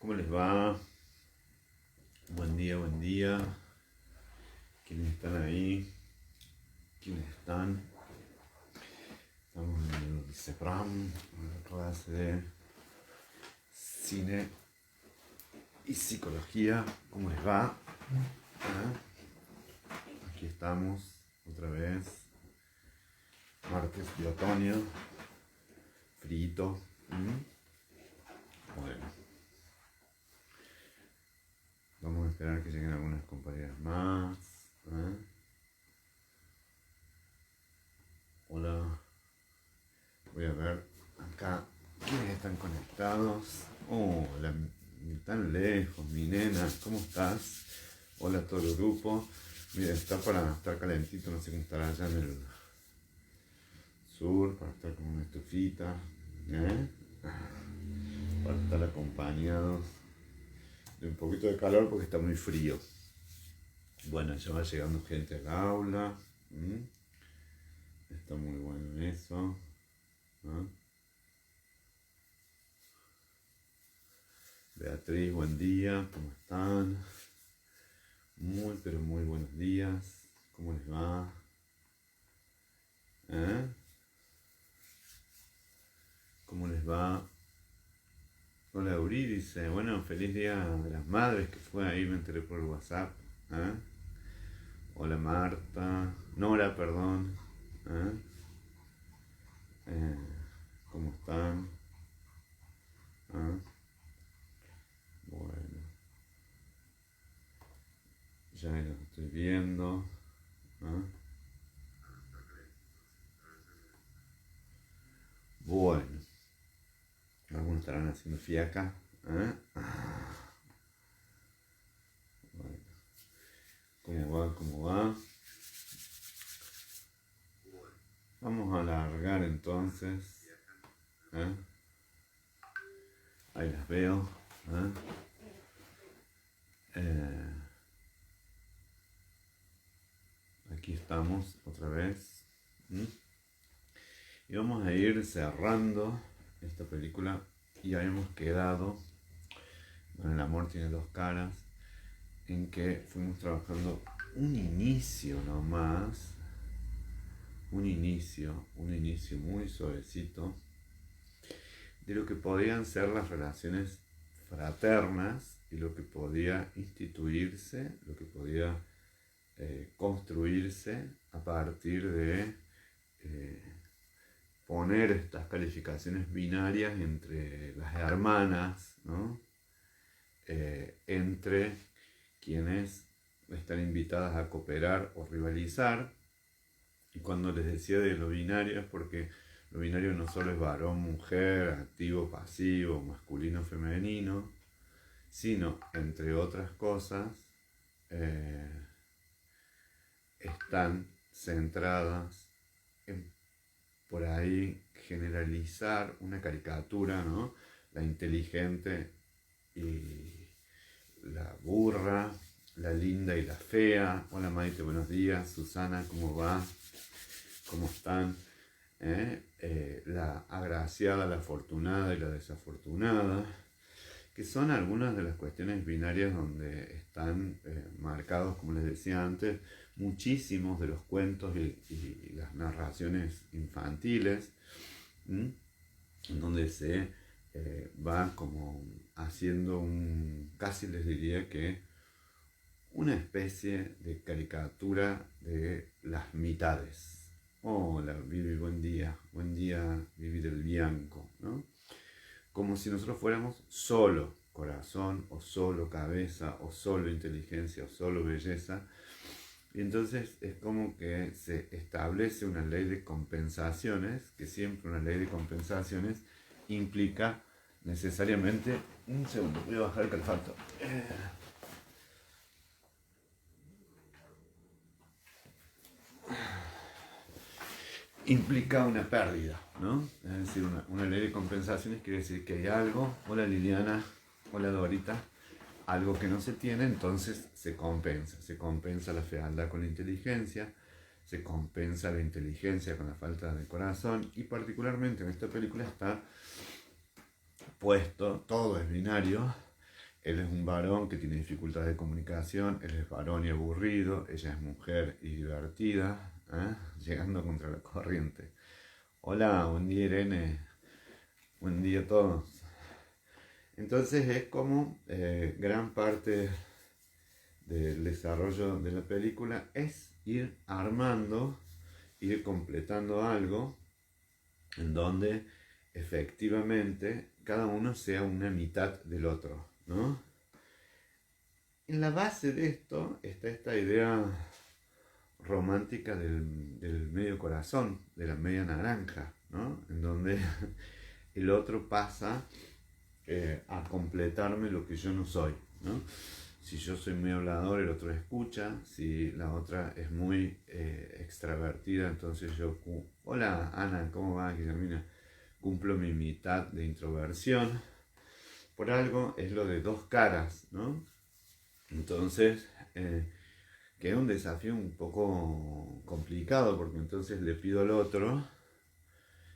¿Cómo les va? Buen día, buen día. ¿Quiénes están ahí? ¿Quiénes están? Estamos en el CEPRAM, en la clase de cine y psicología. ¿Cómo les va? Aquí estamos, otra vez. Martes de otoño. Frito. Bueno. Vamos a esperar que lleguen algunas compañeras más. Hola. Voy a ver acá quiénes están conectados. Hola, tan lejos, mi nena, ¿cómo estás? Hola a todo el grupo. Mira, está para estar calentito, no sé cómo estará allá en el sur, para estar con una estufita, para estar acompañados de un poquito de calor porque está muy frío. Bueno, ya va llegando gente al aula. Está muy bueno eso. Beatriz, buen día, ¿cómo están? Muy, pero muy buenos días. ¿Cómo les va? ¿Cómo les va? Hola Eurídice, bueno, feliz día de las madres que fue ahí, me enteré por WhatsApp. Hola Marta, Nora, perdón. ¿Cómo están? Bueno, ya los estoy viendo. Bueno, algunos estarán haciendo fiaca. Bueno, ¿cómo va? ¿Cómo va? Vamos a alargar entonces. Ahí las veo. Aquí estamos otra vez. Y vamos a ir cerrando esta película. Y habíamos quedado, bueno, el amor tiene dos caras, en que fuimos trabajando un inicio nomás. Un inicio muy suavecito de lo que podían ser las relaciones fraternas y lo que podía instituirse, lo que podía construirse a partir de poner estas calificaciones binarias entre las hermanas, ¿no? Entre quienes están invitadas a cooperar o rivalizar. Y cuando les decía de lo binario es porque lo binario no solo es varón, mujer, activo, pasivo, masculino, femenino, sino, entre otras cosas, están centradas en, por ahí, generalizar una caricatura, ¿no? La inteligente y la burra, la linda y la fea. Hola Maite, buenos días. Susana, ¿cómo va? ¿Cómo están? La agraciada, la afortunada y la desafortunada, que son algunas de las cuestiones binarias donde están marcados, como les decía antes, muchísimos de los cuentos y las narraciones infantiles, en donde se va como haciendo casi les diría que una especie de caricatura de las mitades. Hola, Vivi, buen día, Vivi del Bianco, ¿no? Como si nosotros fuéramos solo corazón, o solo cabeza, o solo inteligencia, o solo belleza. Y entonces es como que se establece una ley de compensaciones, que siempre una ley de compensaciones implica necesariamente... Un segundo, voy a bajar el calefactor. Implica una pérdida, ¿no? Es decir, una ley de compensaciones quiere decir que hay algo, hola Liliana, hola Dorita, algo que no se tiene, entonces se compensa la fealdad con la inteligencia, se compensa la inteligencia con la falta de corazón, y particularmente en esta película está puesto, todo es binario, él es un varón que tiene dificultades de comunicación, él es varón y aburrido, ella es mujer y divertida, llegando contra la corriente. Hola, buen día Irene, buen día a todos. Entonces es como gran parte del desarrollo de la película es ir armando, ir completando algo en donde efectivamente cada uno sea una mitad del otro, ¿no? En la base de esto está esta idea romántica del medio corazón, de la media naranja, ¿no? En donde el otro pasa a completarme lo que yo no soy, ¿no? Si yo soy muy hablador, el otro escucha. Si la otra es muy extravertida, entonces yo, hola Ana, ¿cómo va Guillermina? Cumplo mi mitad de introversión. Por algo es lo de dos caras, ¿no? Entonces, que es un desafío un poco complicado, porque entonces le pido al otro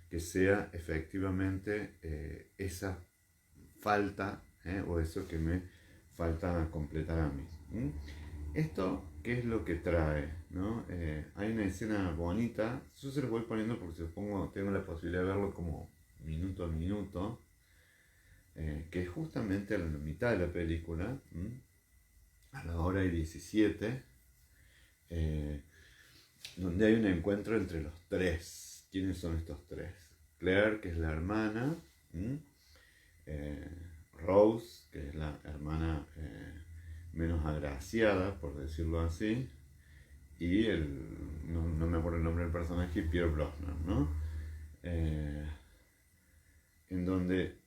que sea efectivamente esa falta o eso que me falta completar a mí. Esto, ¿qué es lo que trae? ¿No? Hay una escena bonita, yo se los voy poniendo porque si los pongo, tengo la posibilidad de verlo como minuto a minuto, que es justamente a la mitad de la película, a la hora y 17, donde hay un encuentro entre los tres. ¿Quiénes son estos tres? Claire, que es la hermana, Rose, que es la hermana menos agraciada, por decirlo así, y no me acuerdo el nombre del personaje, Pierre Brosnan, ¿no? En donde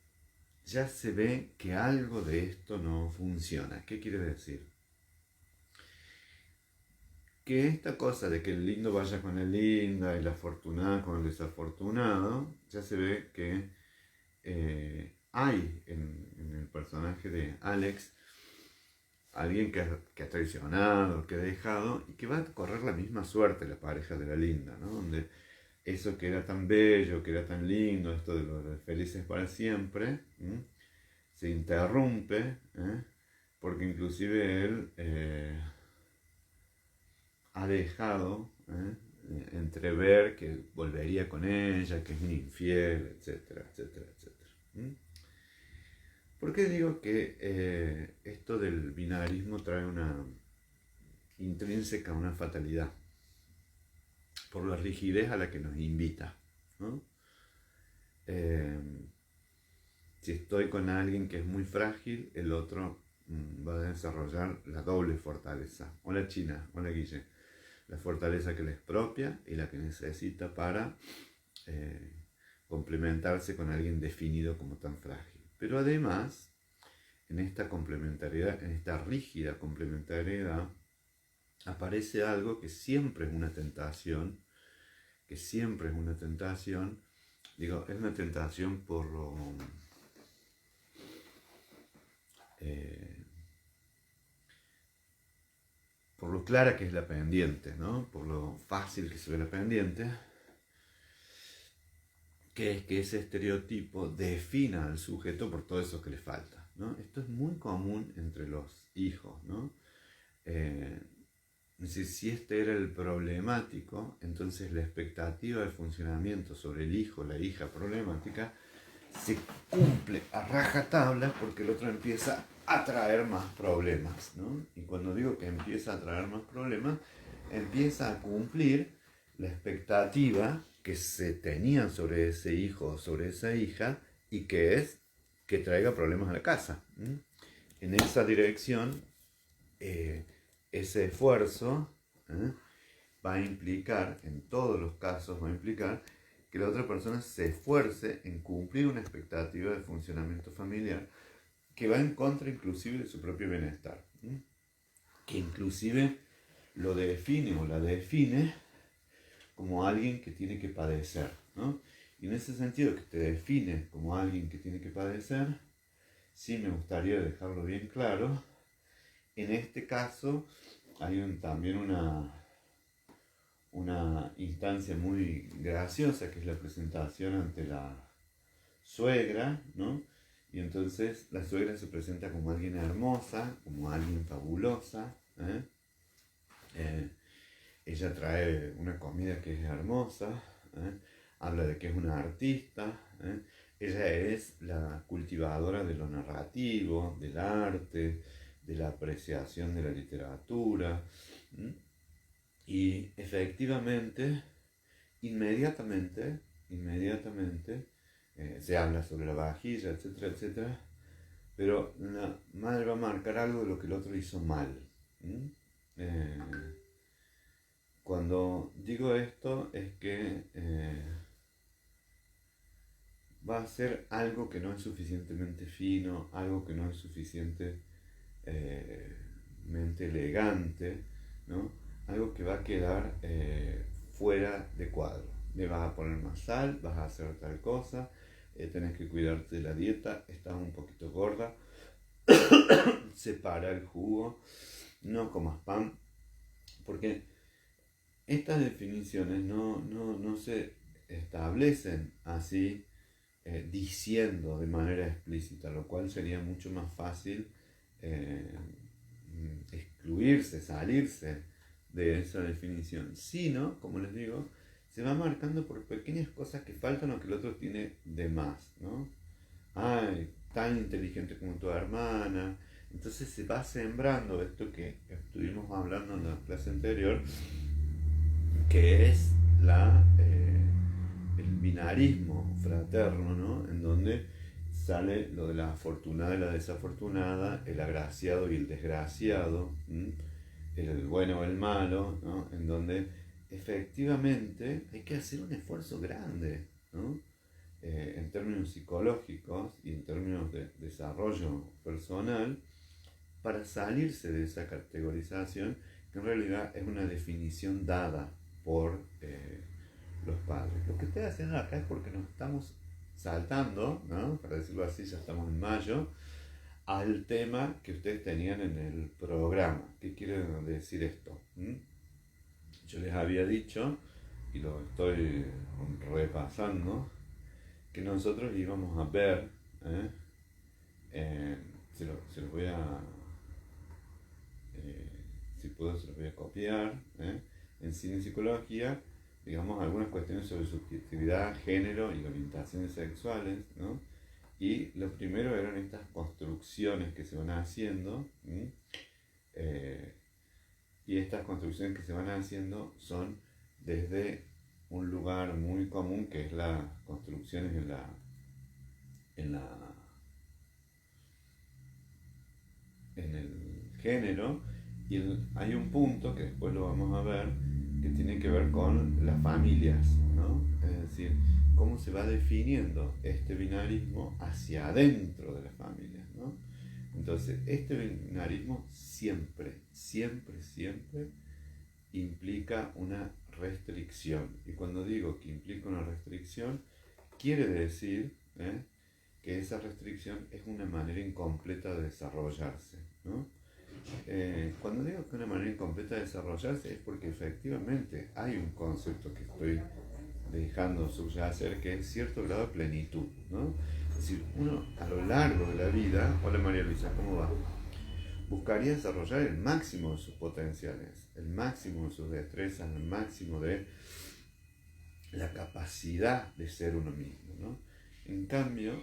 ya se ve que algo de esto no funciona. ¿Qué quiere decir? Que esta cosa de que el lindo vaya con la linda y la afortunada con el desafortunado, ya se ve que hay en el personaje de Alex alguien que ha traicionado, que ha dejado y que va a correr la misma suerte la pareja de la linda, ¿no? Donde eso que era tan bello, que era tan lindo, esto de los felices para siempre, se interrumpe, porque inclusive él ha dejado entrever que volvería con ella, que es un infiel, etcétera, etcétera, etcétera. ¿Por qué digo que esto del binarismo trae una intrínseca, una fatalidad? Por la rigidez a la que nos invita, ¿no? Si estoy con alguien que es muy frágil, el otro va a desarrollar la doble fortaleza. Hola China, hola Guille. La fortaleza que le es propia y la que necesita para complementarse con alguien definido como tan frágil. Pero además, en esta complementariedad, en esta rígida complementariedad, aparece algo que siempre es una tentación, digo, es una tentación por lo clara que es la pendiente, ¿no? Por lo fácil que se ve la pendiente, que es que ese estereotipo defina al sujeto por todo eso que le falta, ¿no? Esto es muy común entre los hijos, ¿no? Si este era el problemático, entonces la expectativa de funcionamiento sobre el hijo, la hija problemática, se cumple a rajatabla porque el otro empieza a traer más problemas, ¿no? Y cuando digo que empieza a traer más problemas, empieza a cumplir la expectativa que se tenían sobre ese hijo o sobre esa hija y que es que traiga problemas a la casa. En esa dirección, ese esfuerzo va a implicar, en todos los casos va a implicar que la otra persona se esfuerce en cumplir una expectativa de funcionamiento familiar que va en contra inclusive de su propio bienestar, que inclusive lo define o la define como alguien que tiene que padecer, ¿no? Y en ese sentido que te define como alguien que tiene que padecer, sí me gustaría dejarlo bien claro. En este caso hay también una instancia muy graciosa que es la presentación ante la suegra, ¿no? Y entonces la suegra se presenta como alguien hermosa, como alguien fabulosa. Ella trae una comida que es hermosa, habla de que es una artista. Ella es la cultivadora de lo narrativo, del arte, de la apreciación de la literatura. Y efectivamente, inmediatamente, se habla sobre la vajilla, etcétera, etcétera, pero la madre va a marcar algo de lo que el otro hizo mal. Eh, Cuando digo esto es que va a ser algo que no es suficientemente fino, algo que no es suficientemente elegante, ¿no? Algo que va a quedar fuera de cuadro. Le vas a poner más sal, vas a hacer tal cosa, tenés que cuidarte de la dieta, estás un poquito gorda, separa el jugo, no comas pan, porque estas definiciones no se establecen así diciendo de manera explícita, lo cual sería mucho más fácil eh, excluirse, salirse de esa definición, sino, como les digo, se va marcando por pequeñas cosas que faltan o que el otro tiene de más, ¿no? Ay, tan inteligente como tu hermana. Entonces se va sembrando esto que estuvimos hablando en la clase anterior, que es el binarismo fraterno, ¿no? En donde sale lo de la afortunada y la desafortunada, el agraciado y el desgraciado, el bueno o el malo, ¿no? En donde efectivamente hay que hacer un esfuerzo grande, ¿no? En términos psicológicos y en términos de desarrollo personal, para salirse de esa categorización, que en realidad es una definición dada por los padres. Lo que estoy haciendo acá es porque nos estamos saltando, ¿no? Para decirlo así, ya estamos en mayo, al tema que ustedes tenían en el programa. ¿Qué quiere decir esto? Yo les había dicho, y lo estoy repasando, que nosotros íbamos a ver, se los voy a, si puedo se los voy a copiar, en cine y psicología, digamos, algunas cuestiones sobre subjetividad, género y orientaciones sexuales, ¿no? Y lo primero eran estas construcciones que se van haciendo, y estas construcciones que se van haciendo son desde un lugar muy común que es las construcciones en el género, y hay un punto que después lo vamos a ver que tiene que ver con las familias, ¿no? Es decir, cómo se va definiendo este binarismo hacia adentro de las familias, ¿no? Entonces, este binarismo siempre implica una restricción. Y cuando digo que implica una restricción, quiere decir que esa restricción es una manera incompleta de desarrollarse, ¿no? Cuando digo que una manera incompleta de desarrollarse es porque efectivamente hay un concepto que estoy dejando subyacer, que es cierto grado de plenitud, ¿no? Es decir, uno a lo largo de la vida, hola María Luisa, ¿cómo va? Buscaría desarrollar el máximo de sus potenciales, el máximo de sus destrezas, el máximo de la capacidad de ser uno mismo, ¿no? En cambio,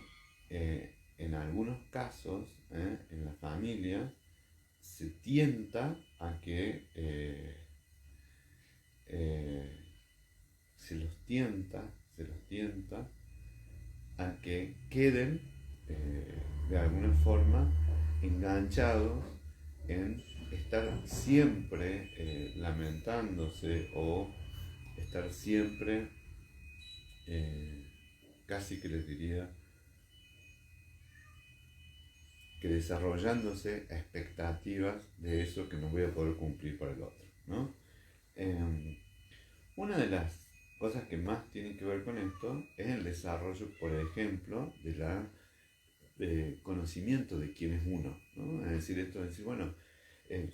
en algunos casos, en la familia, se tienta a que se los tienta a que queden de alguna forma enganchados en estar siempre lamentándose o estar siempre casi que les diría que desarrollándose a expectativas de eso que no voy a poder cumplir para el otro, ¿no? Una de las cosas que más tienen que ver con esto es el desarrollo, por ejemplo, de la conocimiento de quién es uno, ¿no? Es decir, esto de decir, bueno,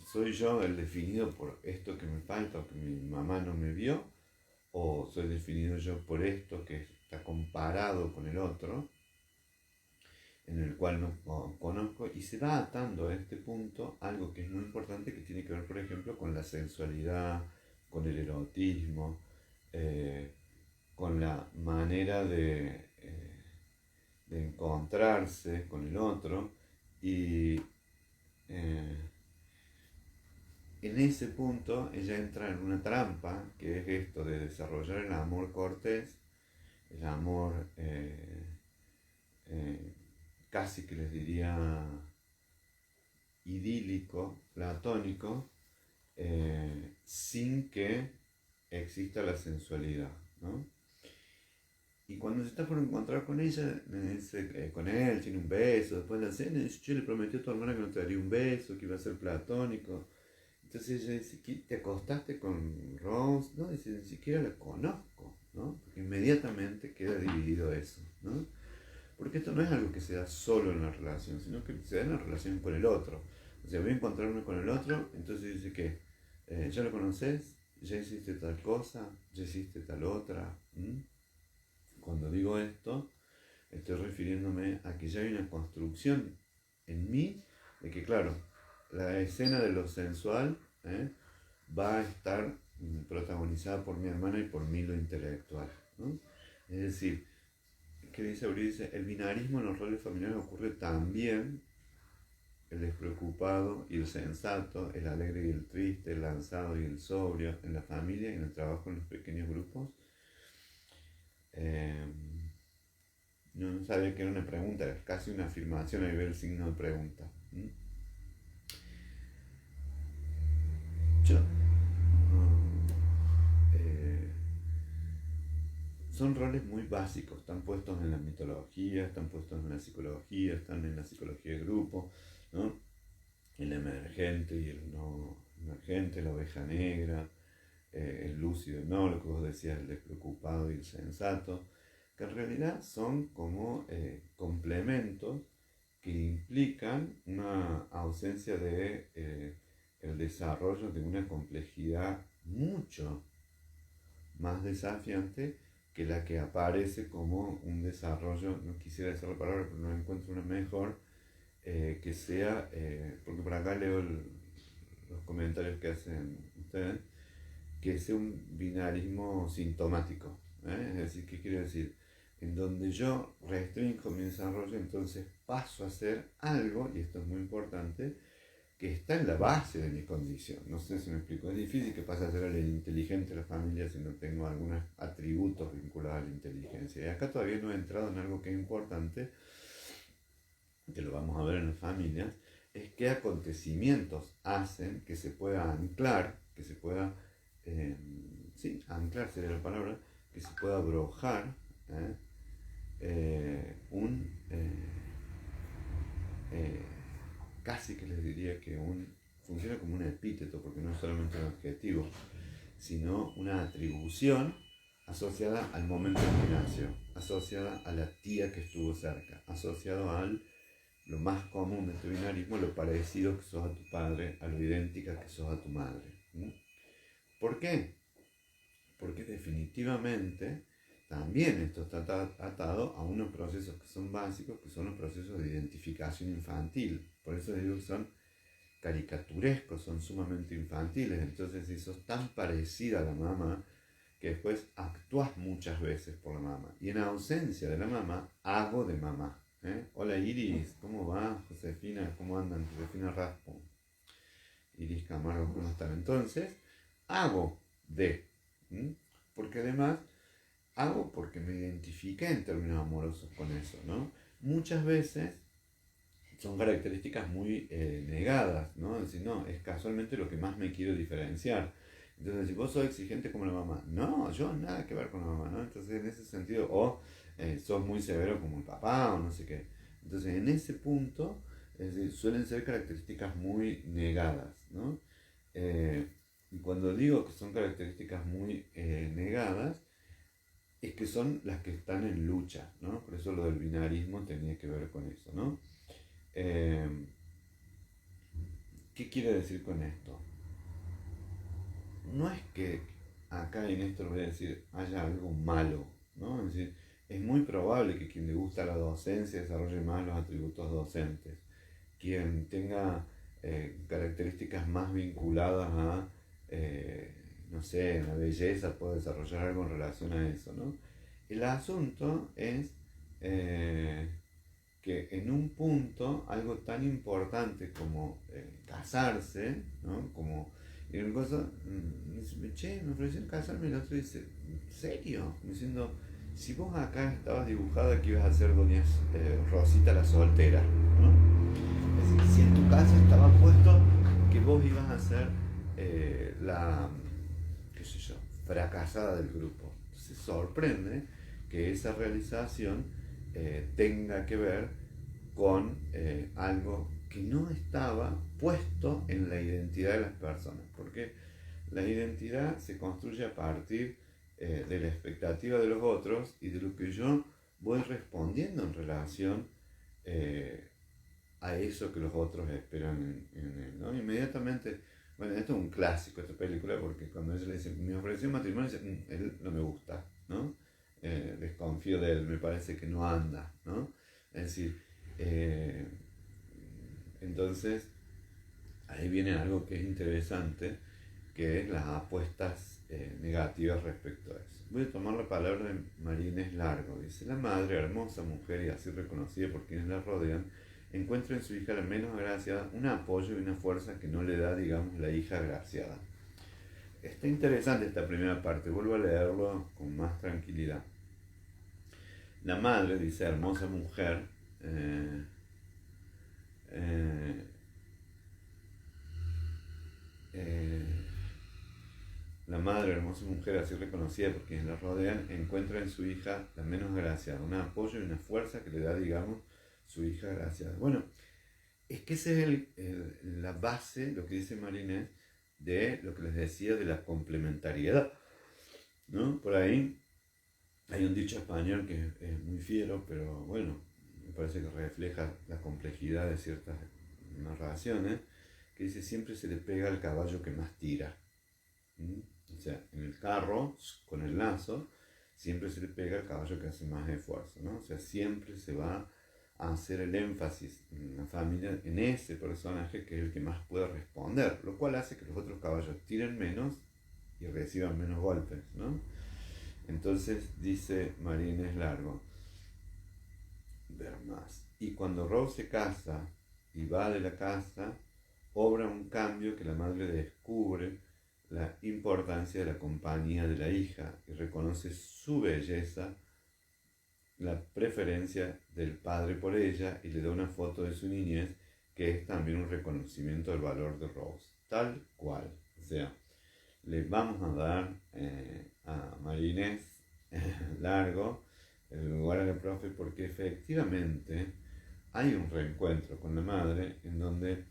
¿soy yo el definido por esto que me falta o que mi mamá no me vio? ¿O soy definido yo por esto que está comparado con el otro? en el cual no conozco, y se va atando a este punto algo que es muy importante, que tiene que ver, por ejemplo, con la sensualidad, con el erotismo, eh, con la manera de encontrarse con el otro, y eh, en ese punto ella entra en una trampa, que es esto de desarrollar el amor cortés, el amor eh, casi que les diría idílico, platónico, sin que exista la sensualidad, ¿no? Y cuando se está por encontrar con ella, con él, tiene un beso, después de la cena, dice, yo le prometí a tu hermana que no te daría un beso, que iba a ser platónico. Entonces ella dice, ¿te acostaste con Rose? No, dice, ni siquiera la conozco, ¿no? Porque inmediatamente queda dividido eso, ¿no? Porque esto no es algo que se da solo en la relación, sino que se da en la relación con el otro. O sea, voy a encontrarme con el otro, entonces dice que ya lo conoces, ya hiciste tal cosa, ya hiciste tal otra. Cuando digo esto, estoy refiriéndome a que ya hay una construcción en mí de que, claro, la escena de lo sensual va a estar protagonizada por mi hermana y por mí lo intelectual, ¿no? Es decir, que dice Euridice, el binarismo en los roles familiares ocurre también el despreocupado y el sensato, el alegre y el triste, el lanzado y el sobrio, en la familia y en el trabajo en los pequeños grupos. Eh, no sabía que era una pregunta, es casi una afirmación, ahí ve el signo de pregunta. Yo, eh, son roles muy básicos, están puestos en la mitología, están puestos en la psicología, están en la psicología de grupo, ¿no? El emergente y el no emergente, la oveja negra, el lúcido, no, lo que vos decías, el despreocupado y el sensato, que en realidad son como complementos que implican una ausencia de el desarrollo de una complejidad mucho más desafiante que la que aparece como un desarrollo, no quisiera decir la palabra, pero no encuentro una mejor, que sea, porque por acá leo los comentarios que hacen ustedes, que sea un binarismo sintomático. Es decir, ¿qué quiere decir? En donde yo restringo mi desarrollo, entonces paso a hacer algo, y esto es muy importante, que está en la base de mi condición. No sé si me explico. Es difícil que pase a ser el inteligente de la familia si no tengo algunos atributos vinculados a la inteligencia. Y acá todavía no he entrado en algo que es importante, que lo vamos a ver en las familias, es qué acontecimientos hacen que se pueda anclar, que se pueda, sí, anclar sería la palabra, que se pueda abrojar un, eh, casi que les diría que funciona como un epíteto, porque no es solamente un adjetivo, sino una atribución asociada al momento en que nació, asociada a la tía que estuvo cerca, asociado al lo más común de este binarismo, lo parecido que sos a tu padre, a lo idéntica que sos a tu madre. ¿Por qué? Porque definitivamente también esto está atado a unos procesos que son básicos, que son los procesos de identificación infantil. Por eso digo que son caricaturescos, son sumamente infantiles. Entonces, si sos tan parecida a la mamá, que después actúas muchas veces por la mamá. Y en ausencia de la mamá, hago de mamá. Hola Iris, ¿cómo va? Josefina, ¿cómo andan? Josefina Raspo. Iris Camargo, ¿cómo están? Entonces, hago de. Porque además, hago porque me identifiqué en términos amorosos con eso, ¿no? Muchas veces son características muy negadas, ¿no? Es decir, no, es casualmente lo que más me quiero diferenciar. Entonces, si vos sos exigente como la mamá, no, yo nada que ver con la mamá, ¿no? Entonces, en ese sentido, o sos muy severo como el papá, o no sé qué. Entonces, en ese punto, es decir, suelen ser características muy negadas, ¿no? Y cuando digo que son características muy negadas, es que son las que están en lucha, ¿no? Por eso lo del binarismo tenía que ver con eso, ¿no? Eh, ¿Qué quiere decir con esto? No es que acá en esto lo voy a decir haya algo malo, ¿no? Es decir, es muy probable que quien le gusta la docencia desarrolle más los atributos docentes. Quien tenga características más vinculadas a, no sé, la belleza puede desarrollar algo en relación a eso, ¿no? El asunto es que en un punto algo tan importante como casarse, ¿no? Como, y una cosa, me ofrecieron casarme y el otro dice, ¿en serio? Como diciendo, si vos acá estabas dibujada que ibas a ser doña Rosita la soltera, ¿no? Es decir, si en tu casa estaba puesto que vos ibas a ser la, qué sé yo, fracasada del grupo. Entonces sorprende que esa realización tenga que ver con algo que no estaba puesto en la identidad de las personas, porque la identidad se construye a partir de la expectativa de los otros y de lo que yo voy respondiendo en relación eh, a eso que los otros esperan en él, ¿no? Inmediatamente, bueno, esto es un clásico, esta película, porque cuando ella le dice, me ofreció matrimonio, dice, él no me gusta, ¿no? Desconfío de él, me parece que no anda, ¿no? Es decir, eh, entonces, ahí viene algo que es interesante, que es las apuestas negativas respecto a eso. Voy a tomar la palabra de María Inés Largo. Dice, la madre, hermosa mujer y así reconocida por quienes la rodean, encuentra en su hija la menos agraciada un apoyo y una fuerza que no le da, digamos, la hija agraciada. Está interesante esta primera parte, vuelvo a leerlo con más tranquilidad. La madre, dice, hermosa mujer, eh, eh, eh, la madre, hermosa mujer, así reconocida por quienes la rodean, encuentra en su hija la menos agraciada, un apoyo y una fuerza que le da, digamos, su hija agraciada. Bueno, es que esa es la base, lo que dice Marinés, de lo que les decía de la complementariedad, ¿no? Por ahí hay un dicho español que es muy fiero, pero bueno, me parece que refleja la complejidad de ciertas narraciones, que dice, siempre se le pega al caballo que más tira. ¿Mm? O sea, en el carro, con el lazo, siempre se le pega al caballo que hace más esfuerzo, ¿no? O sea, siempre se va a hacer el énfasis en la familia, en ese personaje que es el que más puede responder, lo cual hace que los otros caballos tiren menos y reciban menos golpes, ¿no? Entonces dice María Inés Largo, ver más. Y cuando Rose se casa y va de la casa, obra un cambio que la madre descubre la importancia de la compañía de la hija y reconoce su belleza, la preferencia del padre por ella y le da una foto de su niñez que es también un reconocimiento del valor de Rose, tal cual. O sea, le vamos a dar a Marinés Largo el lugar a la profe porque efectivamente hay un reencuentro con la madre en donde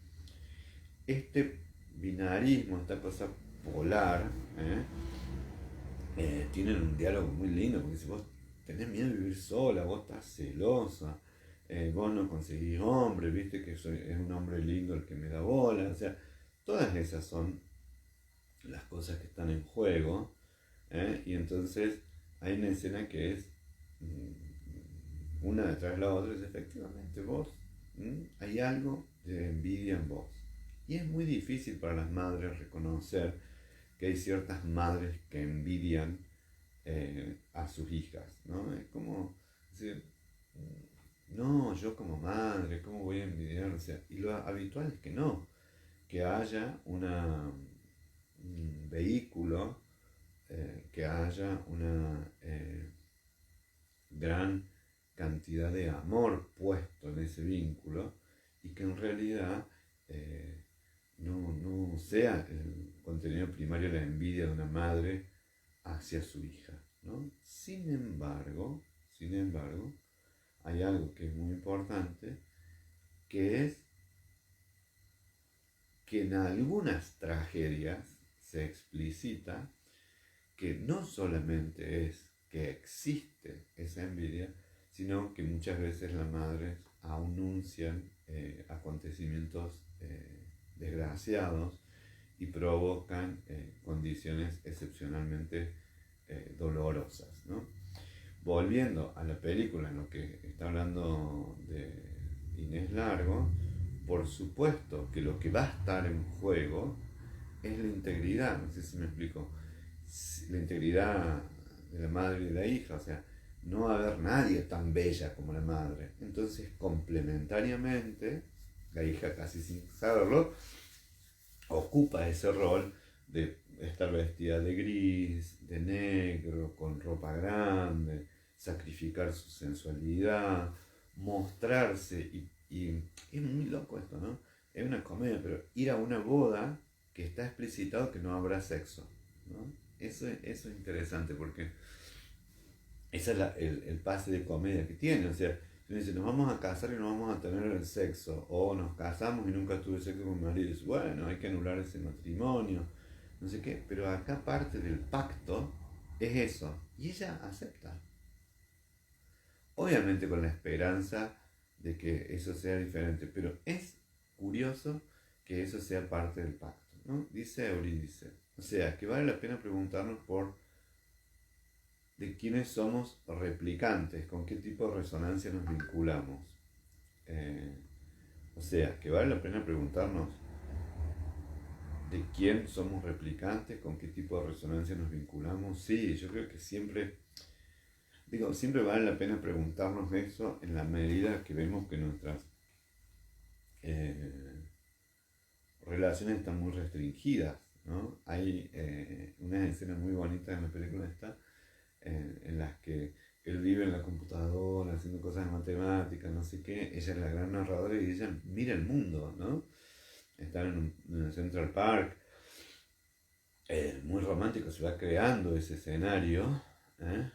este binarismo, esta cosa polar, tienen un diálogo muy lindo, porque si vos tenés miedo de vivir sola, vos estás celosa, vos no conseguís hombre, viste que es un hombre lindo el que me da bola, o sea, todas esas son las cosas que están en juego, y entonces hay una escena que es una detrás de la otra, es efectivamente vos, hay algo de envidia en vos. Y es muy difícil para las madres reconocer que hay ciertas madres que envidian a sus hijas, ¿no? Es como decir, no, yo como madre, ¿cómo voy a envidiar? O sea, y lo habitual es que no, que haya un vehículo, que haya una gran cantidad de amor puesto en ese vínculo y que en realidad no sea el contenido primario la envidia de una madre hacia su hija, ¿no? Sin embargo, hay algo que es muy importante, que es que en algunas tragedias se explicita que no solamente es que existe esa envidia, sino que muchas veces las madres anuncian acontecimientos desgraciados y provocan condiciones excepcionalmente dolorosas, ¿no? volviendo a la película, en lo que está hablando de Inés Largo, por supuesto que lo que va a estar en juego es la integridad, no sé si me explico, la integridad de la madre y de la hija, o sea, no va a haber nadie tan bella como la madre. Entonces, complementariamente, la hija, casi sin saberlo, ocupa ese rol de estar vestida de gris, de negro, con ropa grande, sacrificar su sensualidad, mostrarse, y es muy loco esto, ¿no? Es una comedia, pero ir a una boda que está explicitado que no habrá sexo, ¿no? Eso es interesante porque ese es el pase de comedia que tiene, o sea, si uno dice, nos vamos a casar y no vamos a tener el sexo, o nos casamos y nunca tuve sexo con mi marido, y dice, bueno, hay que anular ese matrimonio, no sé qué, pero acá parte del pacto es eso, y ella acepta, obviamente con la esperanza de que eso sea diferente, pero es curioso que eso sea parte del pacto, ¿no? Dice Eurídice, o sea, que vale la pena preguntarnos por de quiénes somos replicantes, con qué tipo de resonancia nos vinculamos. Eh, o sea, que vale la pena preguntarnos de quién somos replicantes, con qué tipo de resonancia nos vinculamos. Sí, yo creo que siempre vale la pena preguntarnos eso en la medida que vemos que nuestras eh, relaciones están muy restringidas, ¿no? Hay unas escenas muy bonitas en la película esta, en las que él vive en la computadora haciendo cosas de matemáticas, no sé qué, ella es la gran narradora y ella mira el mundo, ¿no? Están en el Central Park, muy romántico, se va creando ese escenario, ¿eh?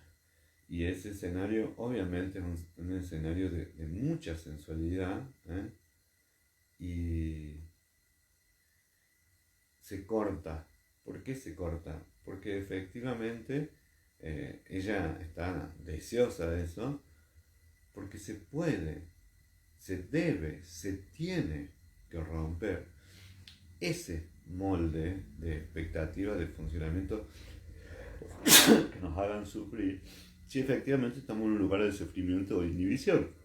Y ese escenario obviamente es un escenario de mucha sensualidad, ¿eh? Y se corta. ¿Por qué se corta? Porque efectivamente ella está deseosa de eso, porque se puede, se debe, se tiene que romper ese molde de expectativas de funcionamiento que nos hagan sufrir si efectivamente estamos en un lugar de sufrimiento o de inhibición.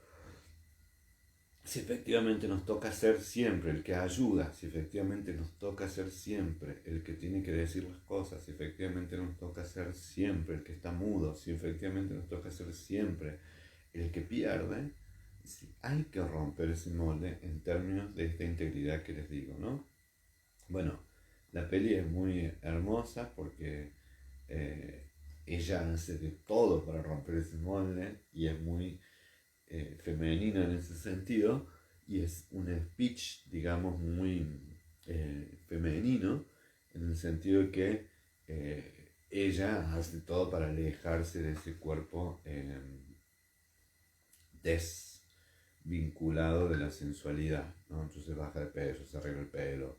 Si efectivamente nos toca ser siempre el que ayuda, si efectivamente nos toca ser siempre el que tiene que decir las cosas, si efectivamente nos toca ser siempre el que está mudo, si efectivamente nos toca ser siempre el que pierde, sí, hay que romper ese molde en términos de esta integridad que les digo, ¿no? Bueno, la peli es muy hermosa porque ella hace de todo para romper ese molde y es muy femenina en ese sentido y es un speech, digamos, muy femenino en el sentido de que ella hace todo para alejarse de ese cuerpo desvinculado de la sensualidad, ¿no? Entonces baja de peso, se arregla el pelo,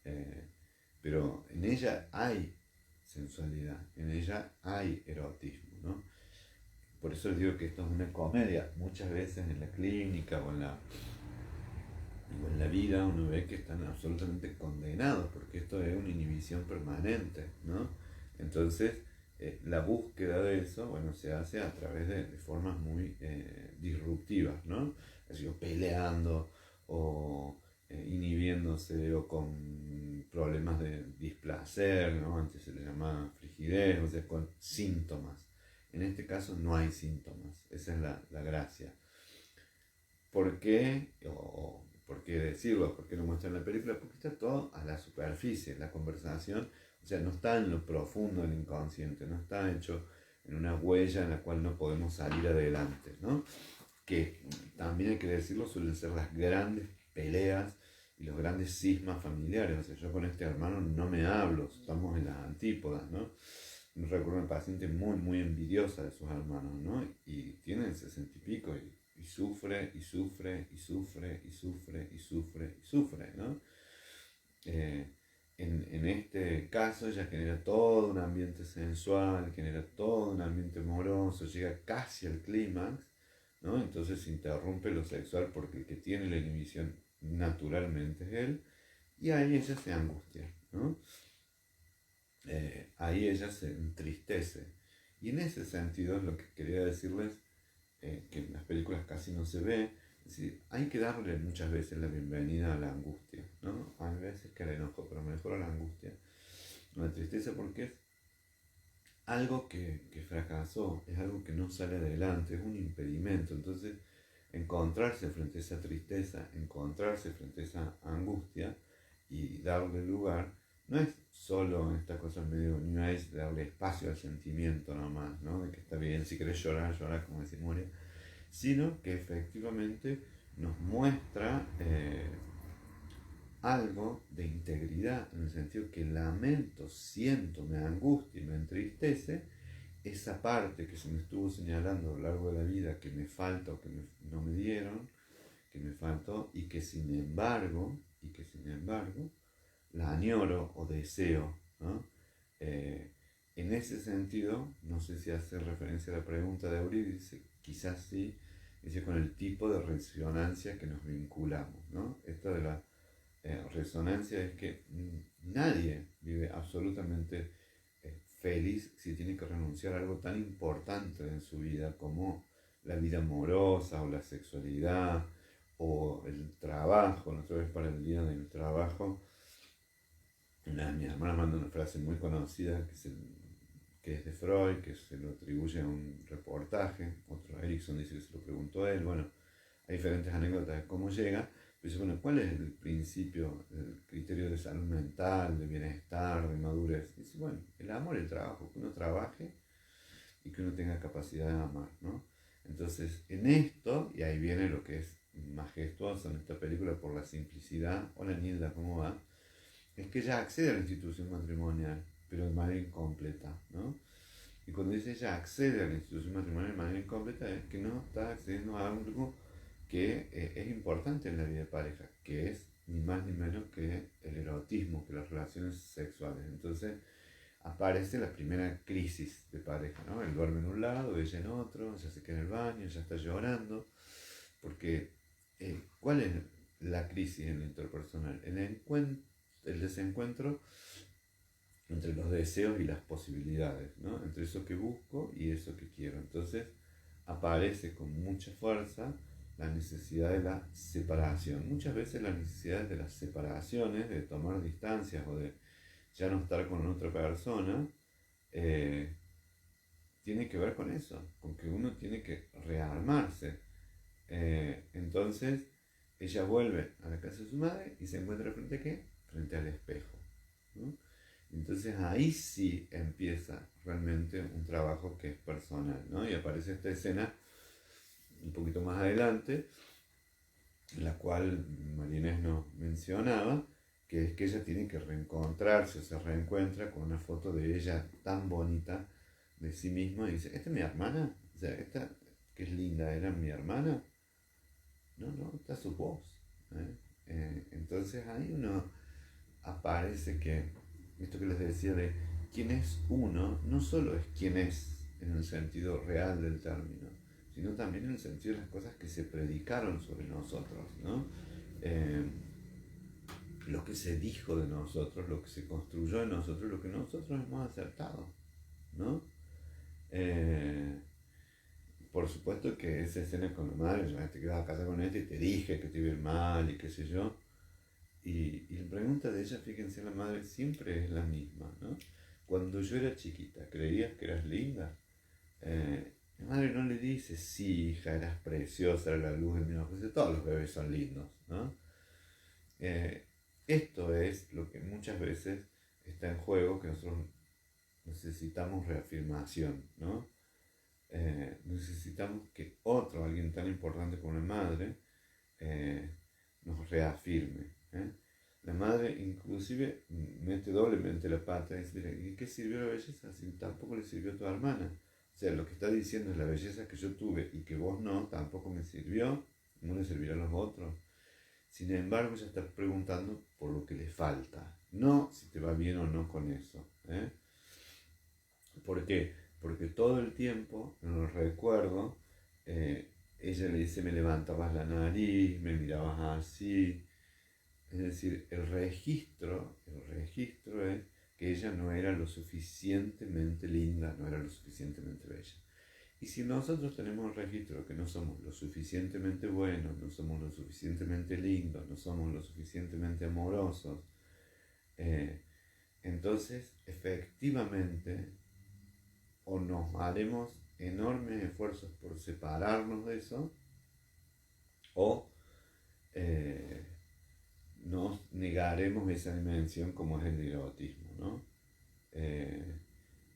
eh, pero en ella hay sensualidad, en ella hay erotismo, ¿no? Por eso les digo que esto es una comedia. Muchas veces en la clínica o en la vida uno ve que están absolutamente condenados porque esto es una inhibición permanente, ¿no? Entonces, la búsqueda de eso, bueno, se hace a través de formas muy disruptivas, ¿no? Así, o peleando, o inhibiéndose, o con problemas de displacer, ¿no? Antes se le llamaba frigidez, o sea, con síntomas. En este caso no hay síntomas, esa es la gracia. ¿Por qué? O ¿por qué decirlo? ¿Por qué lo muestra en la película? Porque está todo a la superficie, la conversación, o sea, no está en lo profundo del inconsciente, no está hecho en una huella en la cual no podemos salir adelante, ¿no? Que también hay que decirlo, suelen ser las grandes peleas y los grandes cismas familiares. O sea, yo con este hermano no me hablo, estamos en las antípodas, ¿no? Me recuerdo una paciente muy, muy envidiosa de sus hermanos, ¿no? Y tiene 60 y pico y sufre, y sufre, y sufre, y sufre, y sufre, y sufre, ¿no? En este caso ella genera todo un ambiente sensual, genera todo un ambiente amoroso, llega casi al clímax, ¿no? Entonces se interrumpe lo sexual porque el que tiene la inhibición naturalmente es él, y ahí ella se angustia, ¿no? Ahí ella se entristece Y en ese sentido, lo que quería decirles, que en las películas casi no se ve, es decir, hay que darle muchas veces la bienvenida a la angustia, ¿no? Hay veces que al enojo, pero mejor a la angustia, a la tristeza, porque es algo que fracasó, es algo que no sale adelante, es un impedimento. Entonces, encontrarse frente a esa tristeza, encontrarse frente a esa angustia y darle lugar, no es solo esta cosa medio New Age de darle espacio al sentimiento nomás, ¿no? De que está bien, si querés llorar, llorar, como decía Moria, sino que efectivamente nos muestra algo de integridad, en el sentido que lamento, siento, me angustia y me entristece esa parte que se me estuvo señalando a lo largo de la vida que me falta o que no me dieron, que me faltó y que sin embargo la añoro o deseo, ¿no? En ese sentido, no sé si hace referencia a la pregunta de Eurídice, quizás sí, dice con el tipo de resonancia que nos vinculamos, ¿no? Esto de la resonancia es que nadie vive absolutamente feliz si tiene que renunciar a algo tan importante en su vida como la vida amorosa o la sexualidad o el trabajo. Otra vez para el día del trabajo, una de mis hermanas manda una frase muy conocida que es de Freud, que se lo atribuye a un reportaje. Otro, Erickson, dice que se lo preguntó a él. Bueno, hay diferentes anécdotas de cómo llega. Pero dice, bueno, ¿cuál es el principio, el criterio de salud mental, de bienestar, de madurez? Dice, bueno, el amor y el trabajo, que uno trabaje y que uno tenga capacidad de amar, ¿no? Entonces, en esto, y ahí viene lo que es majestuoso en esta película por la simplicidad, hola Nilda, ¿cómo va? Es que ella accede a la institución matrimonial, pero de manera incompleta, ¿no? Y cuando dice ella accede a la institución matrimonial de manera incompleta, es que no está accediendo a algo que es importante en la vida de pareja, que es ni más ni menos que el erotismo, que las relaciones sexuales. Entonces aparece la primera crisis de pareja, ¿no? Él duerme en un lado, ella en otro, ella se queda en el baño, ella está llorando, porque ¿cuál es la crisis en lo interpersonal? El desencuentro entre los deseos y las posibilidades, ¿no? Entre eso que busco y eso que quiero. Entonces aparece con mucha fuerza la necesidad de la separación. Muchas veces las necesidades de las separaciones, de tomar distancias o de ya no estar con otra persona, eh, tiene que ver con eso, con que uno tiene que rearmarse. Entonces ella vuelve a la casa de su madre y se encuentra frente a qué? Frente al espejo, ¿no? Entonces ahí sí empieza realmente un trabajo que es personal, ¿no? Y aparece esta escena un poquito más adelante, en la cual María Inés nos mencionaba, que es que ella tiene que reencontrarse, o se reencuentra con una foto de ella tan bonita de sí misma y dice, ¿esta es mi hermana? O sea, esta que es linda, ¿era mi hermana? No, no, esta es su voz. Entonces ahí uno aparece que esto que les decía de quién es uno, no solo es quién es en el sentido real del término, sino también en el sentido de las cosas que se predicaron sobre nosotros, ¿no? Eh, lo que se dijo de nosotros, lo que se construyó de nosotros, lo que nosotros hemos acertado, ¿no? Eh, por supuesto que esa escena con la madre, yo te quedas a casa con este y te dije que te iba a ir mal y qué sé yo. Y la pregunta de ella, fíjense, la madre siempre es la misma, ¿no? Cuando yo era chiquita, ¿creías que eras linda? La madre no le dice, sí, hija, eras preciosa, era la luz de mi ojo. Dice, todos los bebés son lindos, ¿no? Esto es lo que muchas veces está en juego, que nosotros necesitamos reafirmación, ¿no? Necesitamos que otro, alguien tan importante como la madre, nos reafirme. La madre inclusive mete doblemente la pata y dice, mira, ¿y qué sirvió la belleza si tampoco le sirvió a tu hermana? O sea, lo que está diciendo es la belleza que yo tuve y que vos no, tampoco me sirvió, no le servirá a los otros. Sin embargo, ella está preguntando por lo que le falta, no si te va bien o no con eso. ¿Por qué? Porque todo el tiempo, en los recuerdos, ella le dice, me levantabas la nariz, me mirabas así. Es decir, el registro es que ella no era lo suficientemente linda, no era lo suficientemente bella. Y si nosotros tenemos el registro que no somos lo suficientemente buenos, no somos lo suficientemente lindos, no somos lo suficientemente amorosos, entonces efectivamente o nos haremos enormes esfuerzos por separarnos de eso, o nos negaremos esa dimensión como es el erotismo, ¿no?